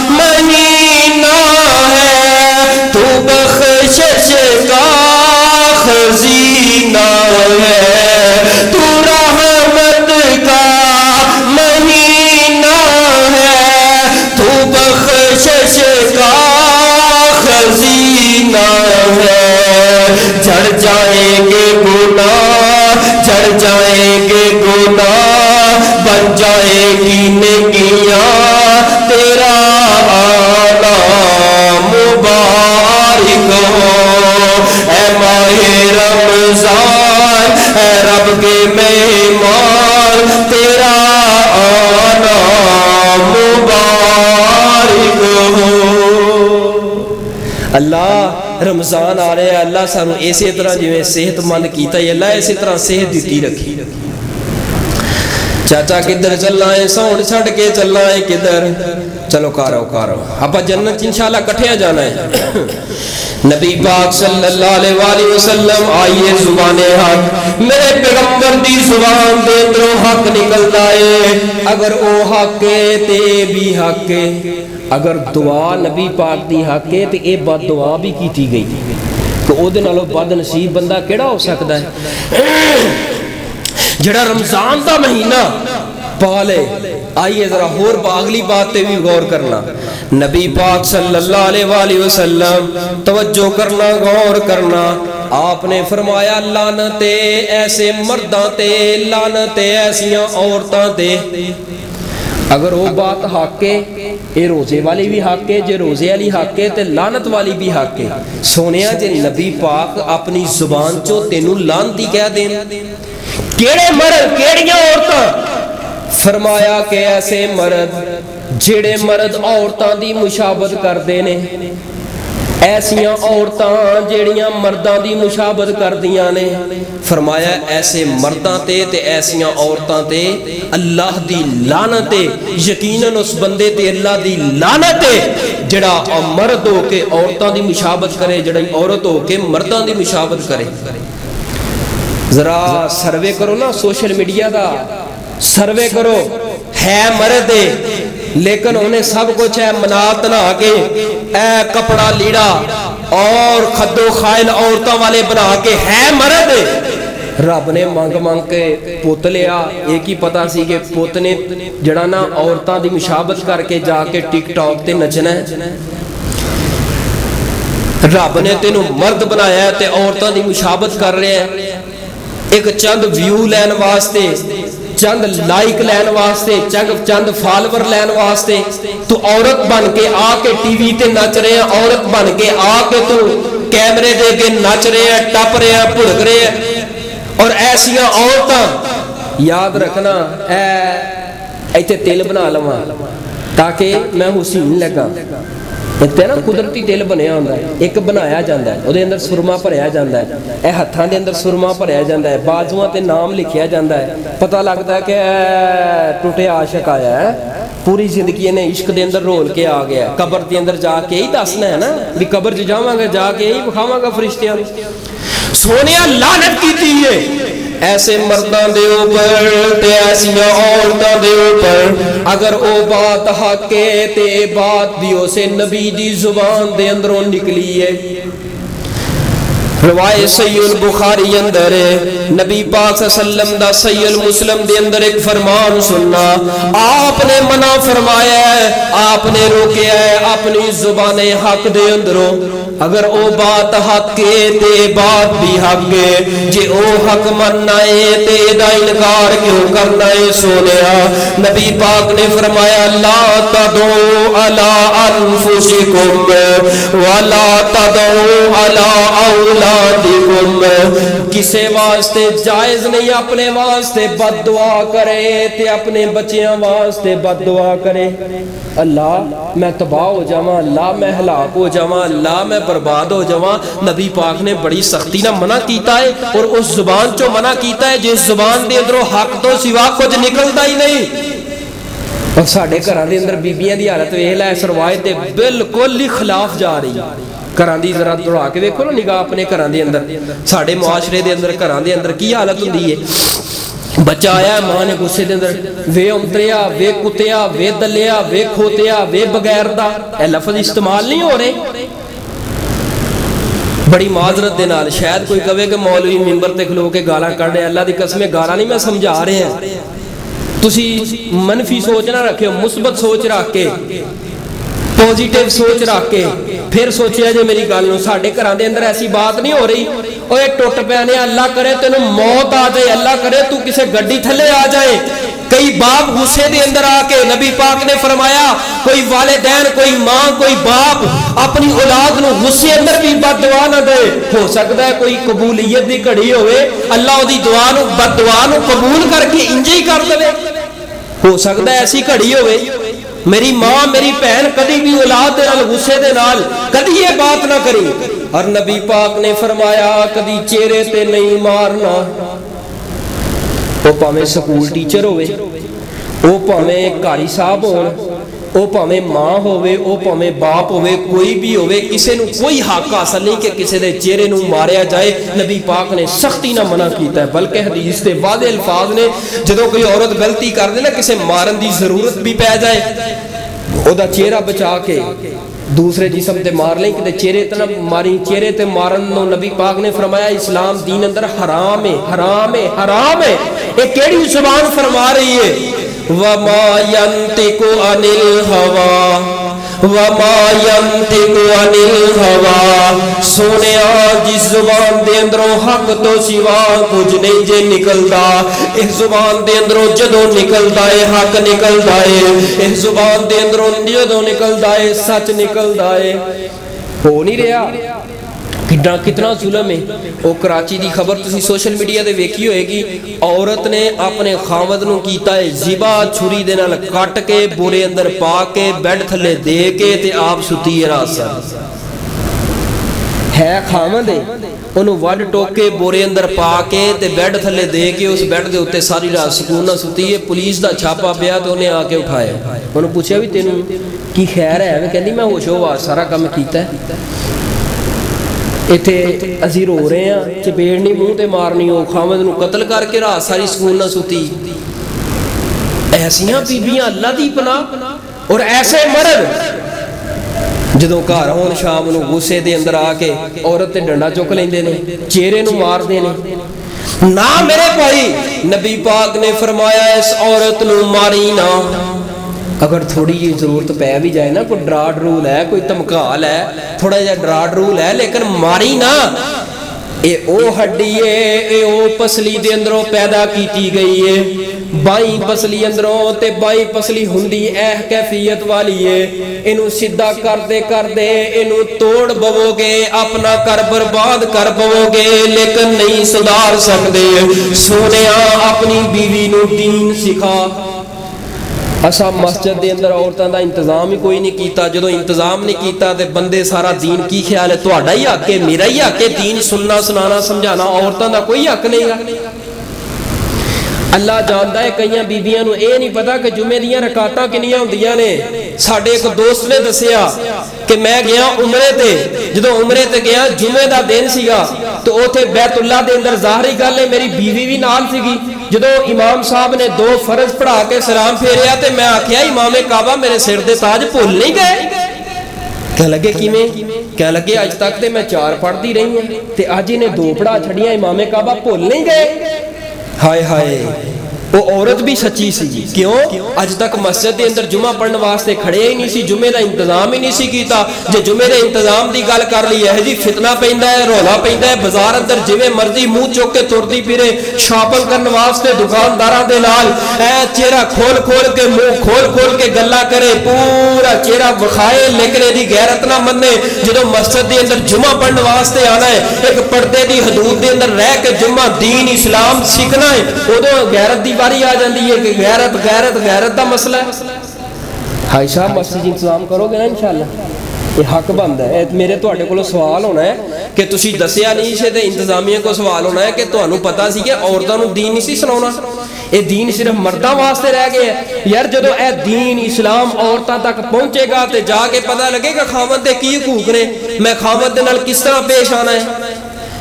مہینہ ہے، تو بخشش کا خزینہ ہے، تو رحمت کا مہینہ ہے، تو بخشش کا خزینہ ہے، جھڑ جائیں گے گناہ، جھڑ جائیں گے گناہ، بن جائے گی نیکیاں تیرا آنا مبارک ہو، اے ماہ رمضان اے رب کے مہمان تیرا آنا مبارک ہو، اللہ رمضان آ رہے ہیں، اللہ سانو اسی طرح جویں صحت مند کیتا ہے، اللہ اسی طرح صحت دیتی رکھی. چاچا کدھر چلنا ہے؟ ساؤنڈ چھڑ کے چلنا ہے کدھر؟ چلو کارو آپ جنت انشاءاللہ کٹھے جانا ہے. نبی پاک صلی اللہ علیہ وآلہ وسلم آئیے زبان حق، میرے پیغمبر دی زبان دے اندروں حق نکلتا ہے. اگر او حق ہے تے بھی حق ہے، اگر دعا نبی پاک دی حق ہے تے اے بد دعا بھی کیتی گئی، تو او دے نالوں بد نصیب بندہ کیڑا ہو سکتا ہے جڑا رمضان دا مہینہ پالے. آئیے ذرا اور اگلی بات تے بھی غور کرنا. نبی پاک صلی اللہ علیہ وآلہ وسلم توجہ کرنا، غور کرنا. آپ نے فرمایا لعنت ایسے مرداں تے، لعنت ایسیاں عورتاں تے. اگر وہ بات حق ہے، یہ روزے والی بھی حق ہے، جے روزے والی حق ہے تے لعنت والی بھی حق ہے. سونیا جے نبی پاک اپنی زبان چو تینوں لعنتی کہہ دیں، کیڑے مرد کیڑیاں عورتاں؟ فرمایا کہ ایسے مرد جڑے مرد عورتاں دی مشابہت کردے نے، ایسیاں عورتاں جڑیاں مرداں دی مشابہت کردیاں نے. فرمایا ایسے مرداں تے ایسیاں عورتاں تے اللہ دی لعنت ہے. یقیناً اس بندے تے اللہ دی لعنت ہے جڑا مرد ہو کے عورتاں دی مشابہت کرے، جڑا عورت ہو کے مرداں دی مشابہت کرے. ذرا سروے کرو نا، سوشل میڈیا دا سروے کرو. ہے مرد ہے لیکن انہیں سب کچھ ہے منات نہ کے اے کپڑا لیڑا اور خدو خائل عورتوں والے بنا کے ہے مرد ہے. رب نے مانگ کے پوت لیا. ایک ہی پتا سی کہ پوت نے جڑا نا عورتوں دی مشابہت کر کے جا کے ٹک ٹاک تے نچنا ہے. رب نے تینوں مرد بنایا ہے تے عورتوں دی مشابہت کر رہے ہیں ایک چند ویو لین واسطے، چند لائک لین واسطے، چند فالور لین واسطے. تو عورت بن کے آ کے ٹی وی تے نچ رہے ہیں، عورت بن کے آ کے تو کیمرے دے کے نچ رہے ہیں، ٹپ رہے ہیں، بھڑک رہے ہیں. اور ایسیاں عورتاں یاد رکھنا ایتھے تیل بنا لواں تاکہ میں حسین لگا. ایک تے نا قدرتی تیل بنیا ہوندا ہے، ایک بنایا جاندا ہے، او دے اندر سرما بھریا جاندا ہے، اے ہتھاں دے اندر سرما بھریا جاندا ہے، بازواں تے نام لکھیا جاندا ہے. پتہ لگدا ہے کہ ٹوٹے عاشق آیا ہے، پوری زندگی نے عشق دے اندر رول کے آ گیا ہے. قبر دے اندر جا کے ہی دسنا ہے نا بھی قبر چ جاواں گا، جا کے ہی بکھاواں گا فرشتیاں نوں. سونیا لعنت کیتی ہے ایسے مرداں دے اوپر تے ایسیاں عورتاں دے اوپر. اگر او بات حق ہے تے بات بھی اسے نبی دی زبان دے اندروں نکلی ہے. روایت صحیح البخاری اندر نبی پاک صلی اللہ علیہ وسلم دا صحیح المسلم دے اندر ایک فرمان سننا. آپ نے منع فرمایا ہے، آپ نے روکیا ہے اپنی زبان حق دے اندروں. اگر او بات حق ہے تے بات بھی حق ہے، جے او حق مننا ہے تے دا انکار کیوں کرنا ہے؟ سونیا نبی پاک نے فرمایا لا تدعوا علی انفسکم ولا تدعوا علی اولادکم. کسے واسطے جائز نہیں اپنے واسطے بد دعا کرے تے اپنے بچیاں واسطے بد دعا کرے. اللہ میں تباہ ہو جاواں، اللہ میں ہلاک ہو جاواں، اللہ میں برباد ہو جاواں. نبی پاک نے بڑی سختی نہ منع کیتا ہے اور اس زبان چو منع کیتا ہے جس زبان دے اندروں حق تو سوا کچھ نکلتا ہی نہیں. اور ساڈے گھراں دے اندر بیبیاں دی حالت ویکھ لے، اس روایت دے بالکل ہی خلاف جا رہی ہے. گھراں دی ذرا دوڑا کے دیکھو نا نگاہ اپنے گھراں دے اندر، ساڈے معاشرے دے اندر گھراں دے اندر کی حالت ہوندی ہے. بچہ آیا ہے ماں نے غصے دے اندر وے امتریا، وے کتیا، وے دلیا، وے کھوتیا، وے بغیر دا، اے لفظ استعمال نہیں ہو رہے. بڑی معذرت دے نال شاید کوئی کہے کہ مولوی منبر تے کھلو کے گالاں کڈ رہے. اللہ دی قسم گالاں نہیں میں سمجھا رہے ہیں. تسی منفی سوچ نہ رکھو، مثبت سوچ رکھ کے، پوزیٹیو سوچ رکھ کے پھر سوچیا جے میری گل نوں. ساڈے گھراں دے اندر ایسی بات نہیں ہو رہی اوے ٹوٹ پیانے اللہ کرے تینوں موت آ جائے، اللہ کرے تو کسے گڈی تھلے آ جائے. کئی باپ غصے دے اندر آ کے نبی پاک نے فرمایا کوئی والدین، کوئی ماں، کوئی باپ اپنی اولاد نو غصے اندر بھی بد دعا نہ دے. ہو سکتا ہے کوئی قبولیت دی گھڑی ہوئے، اللہ دی دعا نو بد دعا نو قبول کر کے انج ہی کر دے. ہو سکتا ہے ایسی گھڑی ہوئے میری ماں میری بہن کدی بھی اولاد دے نال غصے دے نال کدی یہ بات نہ کری. اور نبی پاک نے فرمایا کدی چہرے تے نہیں مارنا. وہ پاویں سکول ٹیچر ہوئے, وہ پاویں قاری صاحب ہون, وہ پاویں ماں ہوئے, وہ پاویں باپ ہوئے, کوئی بھی ہوئے, کسے نو کوئی حق حاصل نہیں کہ کسے دے چہرے نو ماریا جائے. نبی پاک نے سختی نہ منع کیتا ہے, بلکہ حدیث دے واضح الفاظ نے جدوں کوئی عورت غلطی کر دے نا کسے مارن دی ضرورت بھی پہ جائے او دا چہرہ بچا کے دوسرے جسم تے مار لیں کہ چہرے تے نہ ماری. چہرے تے مارن نو نبی پاک نے فرمایا اسلام دین اندر حرام ہے, حرام ہے, حرام ہے. یہ کیڑی زبان فرما رہی ہے؟ وَمَا يَنْتِقُ عَنِ الْهَوَىٰ وَمَا يَنْتِقُ عَنِ الْهَوَىٰ. سونیا جس زبان دے اندروں حق تو سوا کچھ نہیں جے نکلدا, اس زبان دے اندروں جدوں نکلدا ہے حق نکلدا ہے, اس زبان دے اندروں جدوں نکلدا ہے سچ نکلدا ہے. ہو نہیں رہا کتنا ظلم ہے. وہ کراچی دی خبر تسی سوشل میڈیا دے ویکھی ہوئے گی, عورت نے اپنے خاوند نو کیتا ہے ذبح چھری دے نال کٹ کے بورے اندر پا کے بیڈ تھلے دے کے تے آپ ستی رات ہے خاوند ہے انہوں وڈ ٹوک کے بورے اندر پا کے تے بیڈ تھلے دے کے اس بیڈ دے ہوتے ساری رات سکون نہ ستی ہے. پولیس دا چھاپا پیا تو انہیں آ کے اٹھایا, انہوں پوچھا بھی تینوں کی خیر ہے؟ میں کہندی میں ہوش و حواس سارا کام کیتا ہے, ایتھے اسی رو رہے ہیں, چپیڑنی منہ تے مارنی, ہو خاوند نو قتل کر کے رات ساری سکون نہ ستی. ایسیاں بیبیاں اللہ دی پناہ, اور ایسے مرد جدوں گھر ہون شام نو غصے دے اندر آ کے عورت تے ڈنڈا چک لیندے نے, چہرے نو مار دے نے. نہ میرے بھائی, نبی پاک نے فرمایا اس عورت نو ماری نہ. اگر تھوڑی جی ضرورت پہ بھی جائے نا, کوئی ڈراڈ رول ہے, کوئی تمکال ہے, تھوڑا جا ڈراڈ رول ہے, لیکن ماری نا. اے او ہڈی ہے, اے او پسلی دے اندروں پیدا کیتی گئی ہے. بائیں پسلی اندروں تے بائیں پسلی ہندی کیفیت والی ہے. انہوں سدھا کر دے انہوں توڑ بوو گے, اپنا کر برباد کر بوو گے, لیکن نہیں سدھار سکتے. سونیا اپنی بیوی نو دین سکھا. اسا مسجد دے اندر عورتاں دا انتظام ہی کوئی نہیں کیتا. جدو انتظام نہیں کیتا تے بندے سارا دین کی خیال ہے تہاڈا ہی حق ہے, میرا ہی حق ہے, دین سننا سنانا سمجھانا, عورتاں دا کوئی حق نہیں ہے. اللہ جاندا ہے کئیاں بیبیاں نو اے نہیں پتا کہ جمعے دیاں رکعتاں کنیاں ہوندیاں نے. ساڈے ایک دوست نے دسیا کہ میں گیا عمرے تے, جدو عمرے تے گیا جمعے دا دن سیگا تو اوتھے بیت اللہ دے اندر ظاہری گل ہے میری بیوی بھی نال سیگی. جدو امام صاحب نے 2 فرض پڑھا کے سلام پھیریا تے میں آکھیا امام کعبہ میرے سر دے تاج بھول نہیں گئے؟ کہہ لگے کیویں؟ کہہ لگے اج تک تے میں 4 پڑھدی رہی ہوں تے اج انہیں 2 پڑھا چھڑیاں, امام کعبہ بھول نہیں گئے؟ ہائے ہائے, وہ عورت بھی سچی سی. کیوں؟ اج تک مسجد دے اندر جمعہ پڑھن واسطے کھڑے ہی نہیں سی, جمعے دا انتظام ہی نہیں سی کیتا. جے جمعے دے انتظام دی گل کر لی ہے جی فتنہ پیندا ہے, رولا پیندا ہے, بازار اندر جویں مرضی منہ چوک کے ترتی پھرے, شاپنگ کرن واسطے دکانداراں دے نال چہرہ کھول کے منہ کھول کے گلاں کرے, پورا چہرہ وکھائے, لیکن دی غیرت نہ مننے. جدوں مسجد دے اندر جمعہ پڑھن واسطے آنا ہے, ایک پردے دی حدود دے اندر رہ کے جمعہ دین اسلام سیکھنا ہے, اودوں غیرت دی باری آ جاندی ہے کہ غیرت دا مسئلہ ہے. ہائی صاحب مسجد انتظام کرو گے نا انشاءاللہ, یہ حق بند ہے. میرے تواڈے کولوں سوال ہونا ہے کہ تسی دسیا نہیں سی تے انتظامیہ کو سوال ہونا ہے کہ تانوں پتہ سی کہ عورتاں نوں دین نہیں سی سناونا, یہ دین صرف مرداں واسطے رہ گئے ہے. یار جدوں اے دین اسلام عورتاں تک پہنچے گا تے جا کے پتہ لگے گا خاوند دے کی حقوق نے, میں خاوند دے نال کس طرح پیش آنا ہے.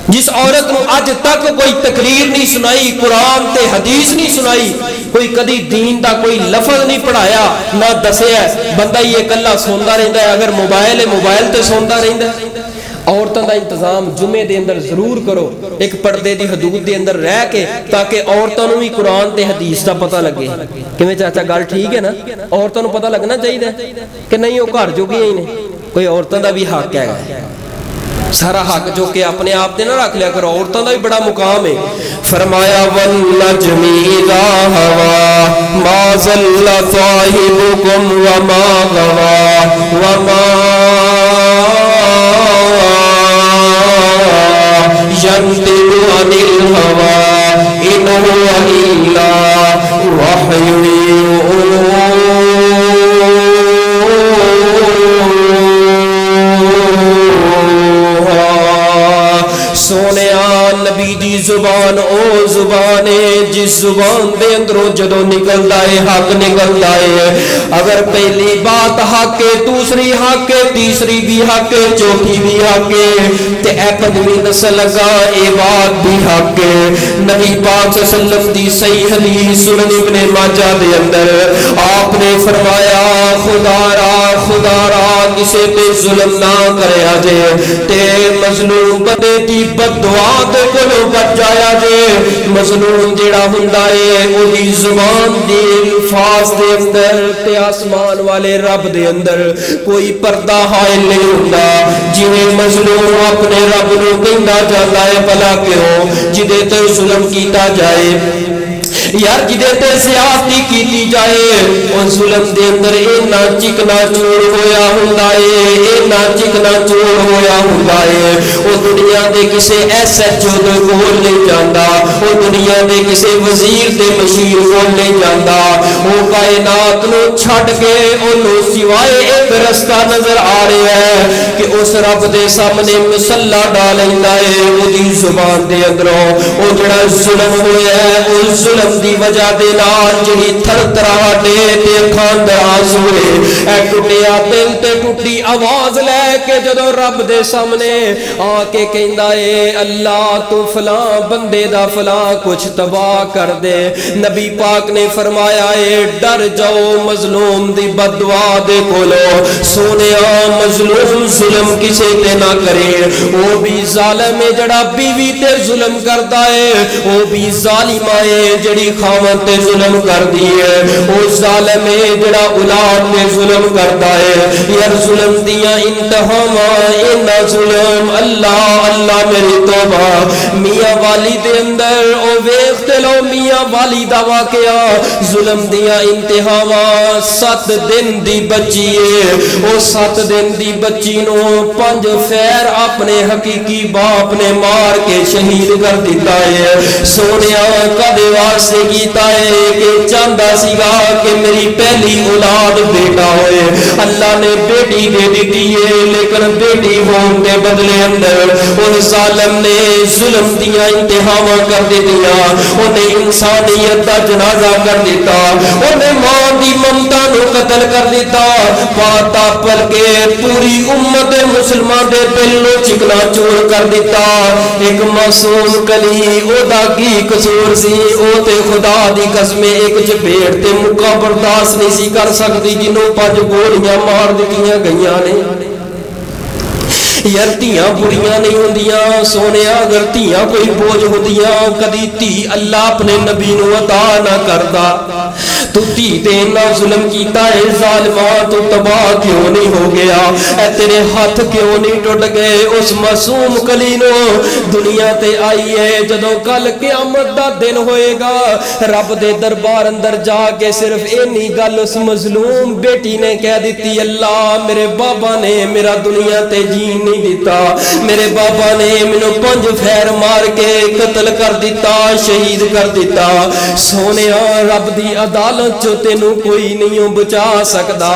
جس عورت نو اج تک کوئی تقریر نہیں سنائی, قرآن تے حدیث نہیں سنائی, کوئی کدی دین دا کوئی لفظ نہیں پڑھایا نہ دسیا, بندہ یہ کلا سوندا رہندا ہے. اگر موبائل ہے موبائل تے سوندا رہندا ہے. عورتوں دا انتظام جمعے دے اندر ضرور کرو, ایک پردے دی حدود دے اندر رہ کے, تاکہ عورتوں بھی قرآن تے حدیث دا پتہ لگے. کیویں چاچا گل ٹھیک ہے نا؟ عورتوں پتہ لگنا چاہیے کہ نہیں وہ گھر جو بھی ہیں, کوئی عورتوں دا بھی حق ہے. سارا حق جو کہ اپنے آپ نے نہ رکھ لیا کرو, عورتوں دا بھی بڑا مقام ہے. فرمایا والنجم اذا ہوا ما ضل صاحبکم وما غوا وما ينطق عن الهوى إن هو إلا وحي يوحى. دی زبان او زبان ہے جس زبان دے اندروں جدو نکلدا ہے حق نکلدا ہے. اگر پہلی بات حق ہے دوسری حق ہے تیسری بھی حق ہے چوتھی بھی حق ہے تے اے پنجویں دس لگا اے بات بھی حق ہے. نبی پاک صلی اللہ علیہ وسلم دی صحیح حدیث سنن ابن ماجہ دے اندر آپ نے فرمایا خدا را کسے تے ظلم نہ کریا جے تے مظلوم بندے دی بد دعا تے کولوں بچ جایا جے. مظلوم جڑا ہوندا ہے او دی زبان دے الفاظ دے اندر تے آسمان والے رب دے اندر کوئی پردہ حائل نہیں ہوندا. جویں مظلوم اپنے رب نو کہندا جاندا ہے بھلا کیوں جدے تے ظلم کیتا جائے یار جدے تے زیادتی کیتی جائے اور ظلم دے اندر اینا چکنا چور ہویا ہوندا ہے اینا چکنا چور ہویا ہوندا ہے. او دنیا دے کسے ایسے چود کول نہیں جاندا او دنیا دے کسے وزیر تے مشیر کول نہیں جاندا. او کائنات نو چھڈ کے اونوں سوائے ایک رستہ نظر آ رہا ہے کہ اس رب دے سامنے مصلا ڈال لیندا ہے. او دی زبان دے اندروں او جڑا ظلم ہویا ہے او ظلم دی وجہ دے نال جڑی تھر تراہٹے تے اکھاں دے آنسو اے ٹوٹیا دل تے ٹوٹی آواز لے کے جدوں رب دے سامنے آ کے کہندا اے اللہ تو فلاں بندے دا فلاں کچھ تباہ کر دے. نبی پاک نے فرمایا اے ڈر جاؤ مظلوم دی بد دعا دے کولو. سونیا مظلوم ظلم کسے تے نہ کرے. او بھی ظالم ہے جڑا بیوی تے ظلم کردا ہے او بھی ظالمہ ہے جڑی خاوند تے ظلم کر دی ہے. او ظالم ہے جڑا اولاد تے ظلم کردا ہے. یار ظلم دیاں انتہاواں اینا ظلم اللہ میری توبہ. میاں والی دے اندر او ویکھ تے لو میاں والی دا واقعہ ظلم دیاں انتہاواں 7 دن دی بچی ہے. او 7 دن دی بچی نو 5 فیر اپنے حقیقی باپ نے مار کے شہید کر دیتا ہے. سونیا کدے واسطے کیتا ہے کہ چاہتا سیگا کہ میری پہلی اولاد بیٹا ہوئے. اللہ نے بیٹی دے دیتی ہے لیکن بیٹی ہون دے بدلے اندر ان ظالم نے ظلم دیا انتہاواں کر دیتیا. انہیں انسانیت دا جنازہ کر دیتا. انہیں ماں دی ممتا نو قتل کر دیتا. پاتا پل کے پوری امت مسلمان دے دل نو چکنا چور کر دیتا. ایک معصوم کلی او دا کی قصور سی او تے خدا دی قسم ایک چپیڑ تے مکہ برداشت نہیں سی کر سکتی جنوں 5 گولیاں مار دتیاں گئیاں نے. یار دھیاں بڑیاں نہیں ہوندیاں سونیا. اگر دھیاں کوئی بوجھ ہوندیاں کدی دھی اللہ اپنے نبی نو عطا نہ کردا. تو دھی تے نہ ظلم کیتا ہے ظالما تو تباہ کیوں نہیں ہو گیا. اے تیرے ہاتھ کیوں نہیں ٹوٹ گئے. اس معصوم کلی نو دنیا تے آئی ہے جدوں کل قیامت دا دن ہوئے گا رب دے دربار اندر جا کے صرف اینی گل اس مظلوم بیٹی نے کہہ دیتی اللہ میرے بابا نے میرا دنیا تے جین نہیں دیتا. میرے بابا نے مینوں 5 پھیر مار کے قتل کر دیتا شہید کر دیتا. سونیا رب دی عدالت چو تینوں کوئی نہیں بچا سکدا.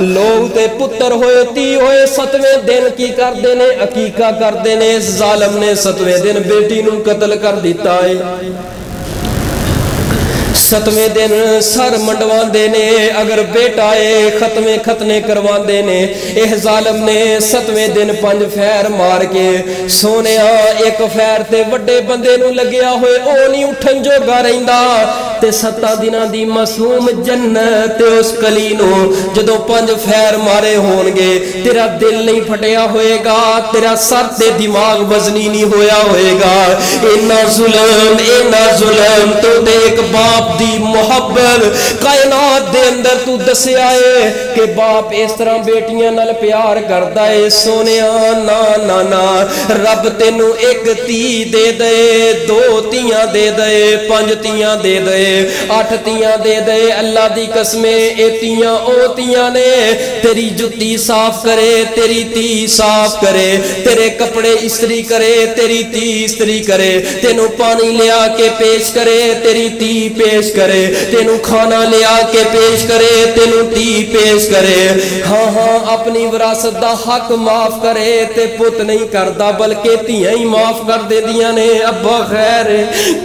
لوگ تے پتر ہوئے تی ہوئے 7ویں دن کی کر دینے عقیقہ کر دینے. ظالم نے 7ویں دن بیٹی نو قتل کر دیتا ہے. 7ویں دن سر منڈوان دینے اگر بیٹا ہے ختنے کروان دینے. اے ظالم نے 7ویں دن 5 پھیر مار کے سونیا ایک پھیر تے وڈے بندے نو لگیا ہوئے او نہیں اٹھن جو گا رہندا تے 7 دناں دی معصوم جنت اس کلی نو جدوں 5 پھیر مارے ہون گے تیرا دل نہیں پھٹیا ہوئے گا تیرا سر تے دماغ وزنی نہیں ہویا ہوئے گا. اینا ظلم تو تے ایک باپ دی محبت کائنات دے اندر تو دسیا ہے کہ باپ اس طرح بیٹیاں نال پیار کردا ہے. سونیا نا نا نا رب تینوں 1 تی دے دے 2 تیاں دے دے 5 تیاں دے دے 8 تیاں دے دے. اللہ دی قسم اے تیاں او تیاں نے تیری جُتی صاف کرے تیری تی صاف کرے تیرے کپڑے استری کرے تیری تی استری کرے تینوں پانی لیا کے پیش کرے تیری تی پیش کرے, تینوں کھانا لیا کے پیش کرے, تینوں ٹی پیش کرے, ہاں ہاں اپنی وراثت دا حق معاف کرے تے پت نہیں کردا بلکہ تیاں ہی معاف کر دے دیاں نے. ابا خیر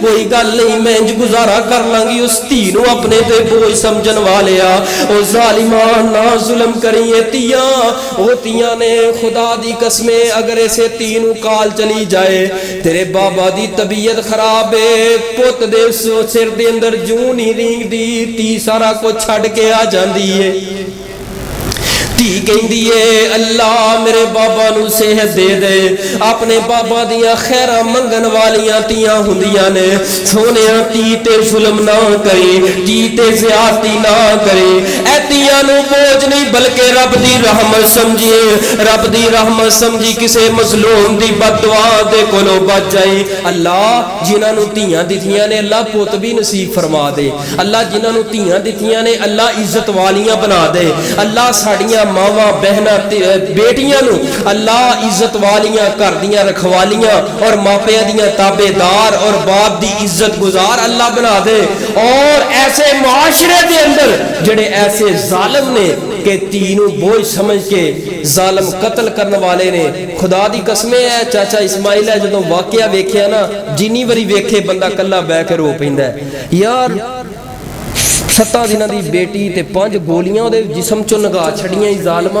کوئی گل نہیں, میں انج گزارا کر لوں گی, اس تھی نو اپنے تے بوجھ سمجھن والیا. او ظالمان نہ ظلم کریے تیاں, او تیاں نے خدا دی قسمیں اگر اسے تی نو کال چلی جائے, تیرے بابا دی طبیعت خراب ہے, پت دے سر دے اندر جوں نہیں رینگ دی, تی سارا کو چھڑ کے آ جاندی ہے. تی کہندی ہے اللہ میرے بابا نو صحت دے دے, اپنے بابا دیاں خیرہ منگن والیاں تیاں ہندیاں نے. سونیاں تی تے ظلم نہ کری, تی تے زیادتی نہ کری, اے تیاں نو بوجھ نہیں بلکہ رب دی رحمت سمجھیے, رب دی رحمت سمجھی کسے مظلوم دی بد دعا دے کولو بچ جائے. اللہ جنہاں نو تیاں دتیاں نے اللہ پوت بھی نصیب فرما دے, اللہ جنہاں نو تیاں دتیاں نے اللہ عزت والیاں بنا دے, اللہ ساڑیاں ماواں بہناں بیٹیاں نو اللہ عزت والیاں کر دیاں رکھوالیاں اور ماپیاں دیاں تابع دار اور باپ دی عزت گزار اللہ بنا دے. اور ایسے معاشرے دے اندر جڑے ایسے ظالم نے کہ تینوں بوجھ سمجھ کے ظالم قتل کرنے والے نے, خدا دی قسمیں ہے چاچا اسماعیل ہے جدوں واقعہ ویکھیا نا جنی وری ویکھے بندہ کلا بہ کے رو پیندا ہے. یار 7 دنوں دی بیٹی تے 5 گولیاں دے جسم چوں نگاہ چھڑیاں ہی ظالمہ,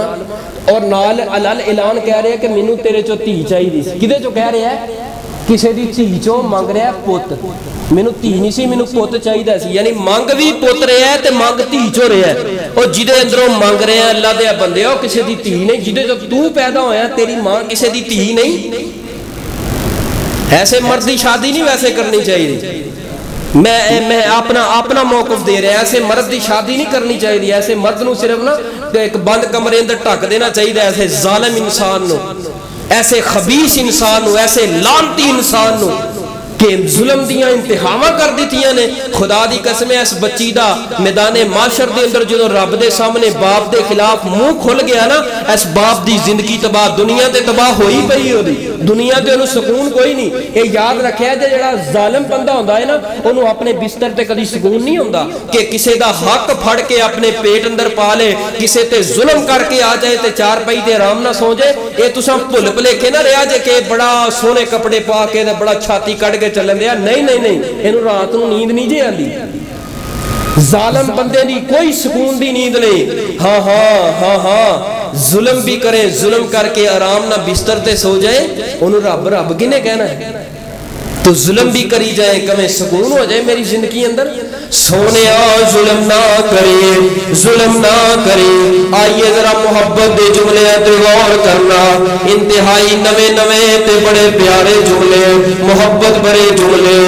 اور نال علل اعلان کہہ رہے ہیں کہ مینوں تیرے چوں تھی چاہیے. کدے چوں کہہ رہے ہیں؟ کسے دی تھی چوں مانگ رہا ہے پوت, مینوں تھی نہیں سی مینوں پوت چاہیے سی, یعنی مانگ بھی پوت رہا ہے تے مانگ تھی چوں رہا ہے. اور جدے اندروں مانگ رہے ہیں اللہ دے بندے ہو کسے دی تھی نہیں, جدے جو تو پیدا ہویا تیری ماں کسے دی تھی نہیں. ایسے مرد دی شادی نہیں ویسے کرنی چاہیے. میں اپنا موقف دے رہا ہے, ایسے مرد دی شادی نہیں کرنی چاہیے. ایسے مرد نو صرف نا ایک بند کمرے اندر ٹھک دینا چاہیے, ایسے ظالم انسان نو, ایسے خبیث انسان نو, ایسے لعنتی انسان نو کہ ظلم دیاں انتہاواں کر دیتیاں نے. خدا دی قسم ہے اس بچی دا میدان معاشر دے اندر جدوں رب دے سامنے باپ دے خلاف منہ کھل گیا نا, اس باپ دی زندگی تباہ, دنیا تے تباہ ہوئی پئی ہو دی, دنیا تے انہوں سکون کوئی نہیں. یہ یاد رکھے ہے جڑا ظالم بندہ ہوندا ہے نا انہوں اپنے بستر تے کدی سکون نہیں ہوندا کہ کسے دا حق پھڑ کے اپنے پیٹ اندر پا لے, کسے تے ظلم کر کے آ جائے تے چار پائی تے آرام نہ سو جائے. اے تساں بھل بھلیکھے نہ رہیا جے کہ بڑا سونے کپڑے پا کے بڑا چھاتی کٹ کے چلن دیا, نہیں نہیں نہیں, انہوں رات نو نیند نہیں جے آندی. ظالم بندے دی کوئی سکون دی نیند نہیں. ہاں ہاں ہاں ہاں ظلم بھی کریں, ظلم کر کے آرام نہ بستر تے سو جائے, انہوں رب رب کنے کہنا ہے. تو ظلم بھی کری جائے کمیں سکون ہو جائے میری زندگی اندر. سونیا ظلم نہ کرے, ظلم نہ کرے. آئیے ذرا محبت دے جملے تے غور کرنا, انتہائی نوے نوے تے بڑے پیارے جملے, محبت بڑے جملے.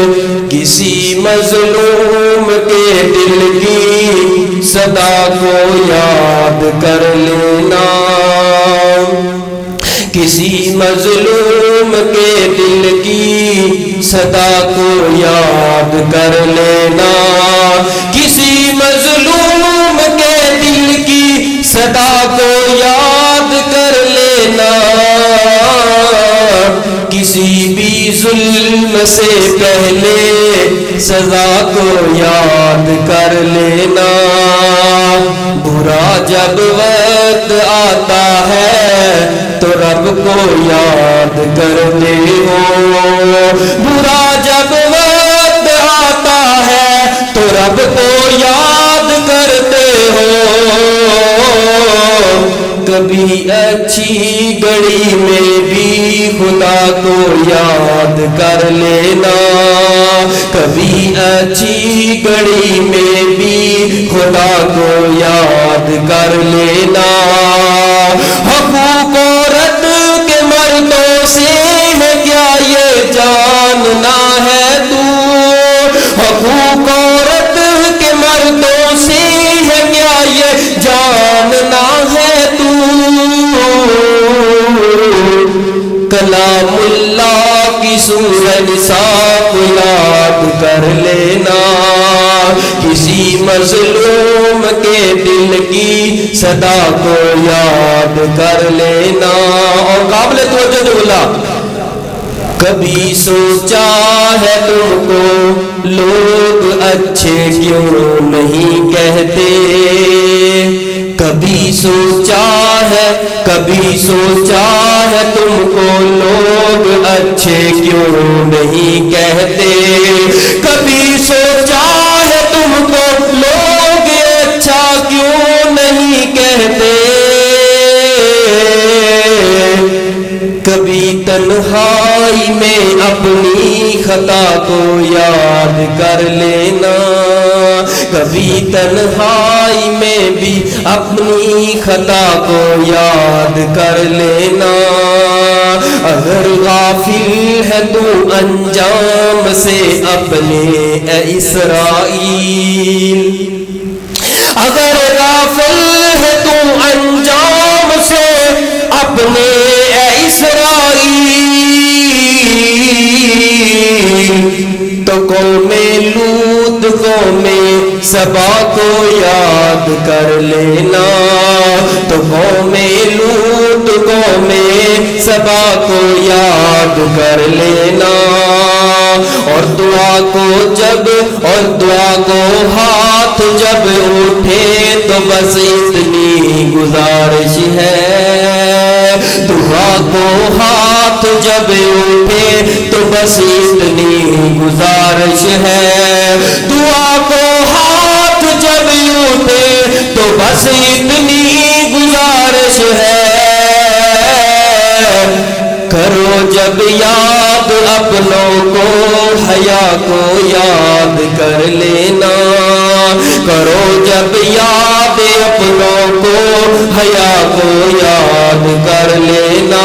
کسی مظلوم کے دل کی صدا کو یاد کر لینا, کسی مظلوم کے دل کی صدا کو یاد کر لینا, کسی مظلوم کے دل کی صدا کو یاد کر لینا. کسی بھی ظلم سے پہلے سزا کو یاد کر لینا. برا جب وقت آتا ہے تو رب کو یاد کرتے ہو, برا جب وقت آتا ہے تو رب کو یاد کرتے ہو. کبھی اچھی گھڑی میں بھی خدا کو یاد کر لینا, کبھی اچھی گھڑی میں بھی خدا کو یاد کر لینا. حقوق عورت کے مردوں سے ہے کیا یہ جاننا ہے تو, حقوق عورت کے مردوں سے ہے کیا یہ جاننا ہے تو. کلام اللہ کی سورہ نساء کو یاد کر لینا, کسی مظلوم کے دل کی صدا کو یاد کر لینا. اور قابل توجہ جملہ, کبھی سوچا ہے تم کو لوگ اچھے کیوں نہیں کہتے، کبھی سوچا ہے تم کو لوگ اچھے کیوں نہیں کہتے، کبھی سوچا ہے تم کو لوگ اچھا کیوں نہیں کہتے، کبھی تنہائی میں اپنی خطا کو یاد کر لینا، کبھی تنہائی میں بھی اپنی خطا کو یاد کر لینا، اگر غافل ہے تو انجام سے اپنے اے اسرائیل، اگر غافل ہے تو انجام سے اپنے اے اسرائیل، تو قوم لوط قوم سبا کو یاد کر لینا، تو قوم لوط قوم سبا کو یاد کر لینا، اور دعا کو ہاتھ جب اٹھے تو بس اتنی گزارش ہے، دعا کو ہاتھ جب اٹھے تو بس اتنی گزارش ہے، دعا کو ہاتھ جب اٹھے تو بس اتنی گزارش ہے، کرو جب یاد اپنوں کو حیا کو یاد کر لینا، کرو جب یاد اپنوں کو حیا کو یاد کر لینا،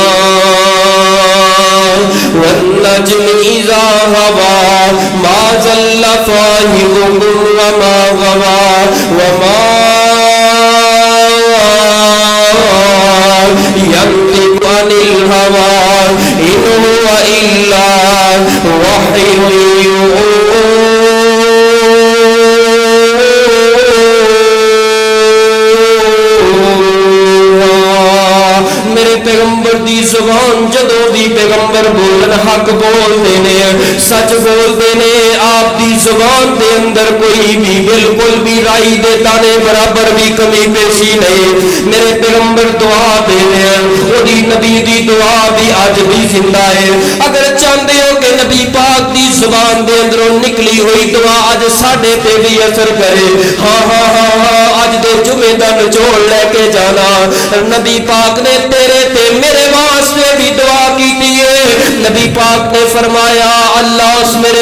والنجم اذا هوى ما ضل صاحبكم وما غوى وما ينطق عن الهوى إن هو إلا وحي يوحى۔ میرے پیغمبر دی زبان جدوں دی پیغمبر بولن حق بولتے نے، سچ بولتے نے، آپ دی زبان دے اندر کوئی بھی بالکل بھی رائی دے تانے برابر بھی کمی پیشی نہیں۔ میرے پیغمبر دعا دے ہیں، وہ دی نبی دی دعا بھی آج بھی زندہ ہے، اگر چاہتے ہو کہ نبی پاک دی زبان دے اندروں نکلی ہوئی دعا آج ساڈے تے بھی اثر کرے، ہاں ہاں ہاں ہاں، آج دے جمعے دا نچوڑ لے کے جانا، نبی پاک نے تیرے تے میرے واسطے بھی دعا کی ہے، نبی پاک نے فرمایا اللہ اس میرے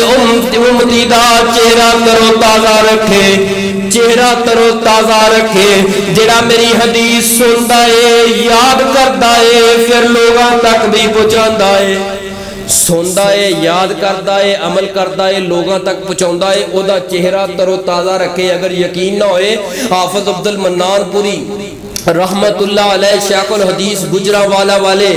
امتی دا چہرہ ترو تازہ رکھے، چہرہ ترو تازہ رکھے، جڑا میری حدیث سندا ہے، یاد کردا ہے، پھر لوگاں تک بھی پہنچاندا ہے، سندا ہے، یاد کردا ہے، عمل کردا ہے، لوگاں تک پہنچاوندا ہے، او دا چہرہ ترو تازہ رکھے۔ اگر یقین نہ ہوئے، حافظ عبد المنان پوری رحمت اللہ علیہ شیخ الحدیث گجرانوالہ والے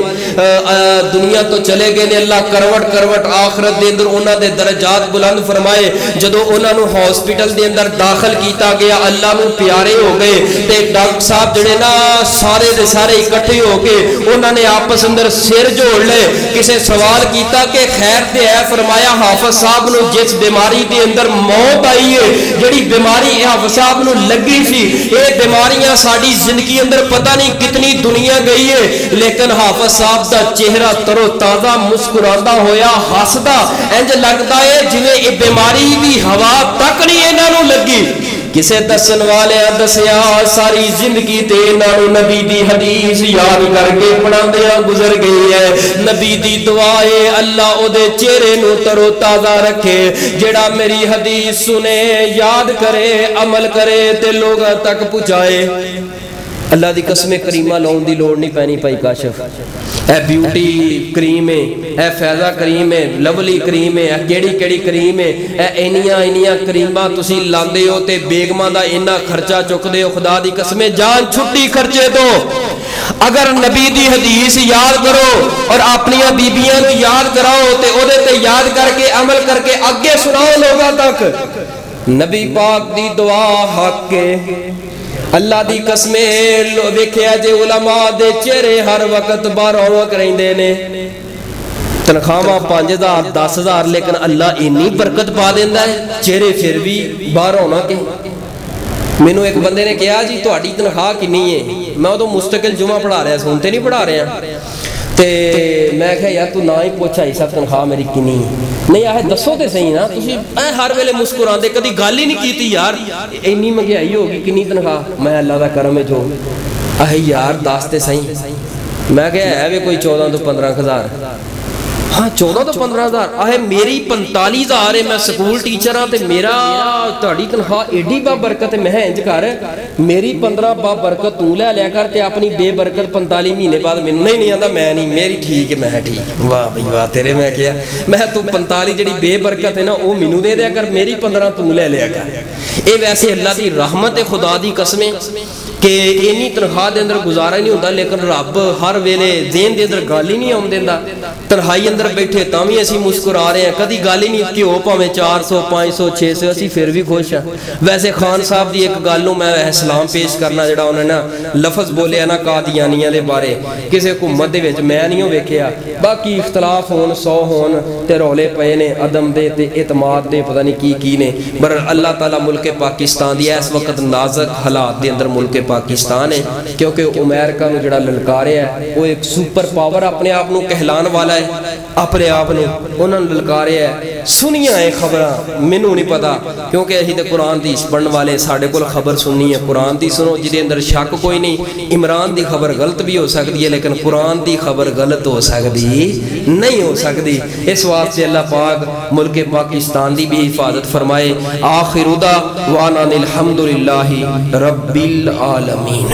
دنیا تو چلے گئے نے، اللہ کروٹ کروٹ آخرت دے اندر انہاں دے درجات بلند فرمائے، جدو انہاں نو ہاسپٹل دے اندر داخل کیتا گیا، اللہ نو پیارے ہو گئے تے ڈاکٹر صاحب جڑے نا سارے دے سارے اکٹھے ہو کے انہاں نے آپس اندر سر جوڑ لے، کسے سوال کیتا کہ خیر تے ہے، فرمایا حافظ صاحب نو جس بیماری دے اندر موت آئی ہے، جڑی بیماری حافظ صاحب نو لگی سی، اے بیماریاں ساڈی زندگی اندر پتہ نہیں کتنی دنیا گئی ہے، لیکن حافظ صاحب دا چہرہ ترو تازہ مسکراتا ہویا ہسدا، انج لگتا ہے جویں یہ بیماری بھی ہوا تک نہیں انہاں نو لگی۔ کسے دسن والے دسیا ساری زندگی تے انہاں نو نبی دی حدیث یاد کر کے پڑھاندیاں گزر گئی ہے، نبی دی دعا ہے اللہ او دے چہرے نو ترو تازہ رکھے، جڑا میری حدیث سنے، یاد کرے، عمل کرے تے لوگاں تک پہنچائے۔ اللہ دی قسم کریمہ لاؤن دی لوڑ نہیں پینی پائی کاشف، اے بیوٹی کریم ہے، اے فیضہ کریم ہے، لولی کریم ہے، کیڑی کیڑی کریم ہے، اے اینیاں کریمہ تسی لاندے ہو تے بیگماں دا اینا خرچہ چک دے ہو، خدا دی قسم جان چھٹی خرچے دو۔ اگر نبی دی حدیث یاد کرو اور اپنیاں بیبیاں کو یاد کراؤ تے او دے تے یاد کر کے عمل کر کے آگے سناؤ لوگاں تک، نبی پاک دی دعا حق کے اللہ دی قسمیں ویکھیا جے علماء دے چہرے ہر وقت باروک رہندے نے، تنخواہ 5000 10,000 لیکن اللہ اینی برکت پا دینا ہے چہرے پھر بھی باہر ہونا کہ مینوں ایک بندے نے کہا جی تہاڈی تنخواہ کنی ہے میں تو مستقل جمعہ پڑھا رہا سنتے نہیں پڑھا رہے ہیں تے میں کہا یار تو نہ ہی پوچھا ایسا تنخواہ میری کنی نہیں آہ دسو تے صحیح نا تسی ہر ویلے مسکراندے کدی گل ہی نہیں کیتی یار اینی مہنگائی ہوگی کنی تنخواہ میں اللہ دا کرم ہے جو آہ یار دس تے صحیح میں کہا ہے کوئی 14 تو 15,000 ہاں 14 تو 15,000 آہ میری 45,000 ہے میں سکول ٹیچر ہاں تے میرا تہاڈی تنخواہ ایڈی با برکت ہے میں انج کر میری 15 با برکت تو لے لیا کر تے اپنی بے برکت 45 مہینے بعد مینوں نہیں آندا میں نہیں میری ٹھیک ہے میں ٹھیک واہ بھائی واہ تیرے میں کیا میں تو 45 جڑی بے برکت ہے نا وہ مینوں دے دیا کر میری 15 تو لے لیا کر اے ویسے اللہ دی رحمت خدا دی قسمیں کہ اینی تنخواہ دے اندر گزارا نہیں ہوتا لیکن رب ہر ویلے دین دے اندر گل ہی نہیں آن دیندا تنہائی اندر بیٹھے تاں بھی اسی مسکرا رہے ہیں کدی گل ہی نہیں کہ ہو پاویں 400 500 600 اسی پھر بھی خوش ہیں ویسے خان صاحب دی ایک گل نوں میں سلام پیش کرنا جڑا انہوں نے لفظ بولے نا قادیانیاں دے بارے کسے حکومت دے وچ میں نہیں ویکھیا باقی اختلاف ہون 100 ہون تے رولے پئے نے عدم دے تے اعتماد دے پتہ نہیں کی نے پر اللہ تعالی ملک پاکستان دی اس وقت نازک حالات دے اندر ملک پاکستان ہے کیونکہ امریکہ نو جڑا للکاریا ہے وہ ایک سپر پاور اپنے آپ نو کہلان والا ہے اپنے آپ نو انہوں نے للکاریا ہے سنیاں ہیں خبراں مینوں نہیں پتا کیونکہ اسی تے قرآن دی پڑھن والے ساڈے کول خبر سننی ہے قرآن دی سنو جدے اندر شک کوئی نہیں عمران دی خبر غلط بھی ہو سکتی ہے لیکن قرآن دی خبر غلط ہو سکتی نہیں ہو سکتی اس واسطے اللہ پاک ملک پاکستان دی بھی حفاظت فرمائے آخر دعوانا الحمدللہ رب العالمین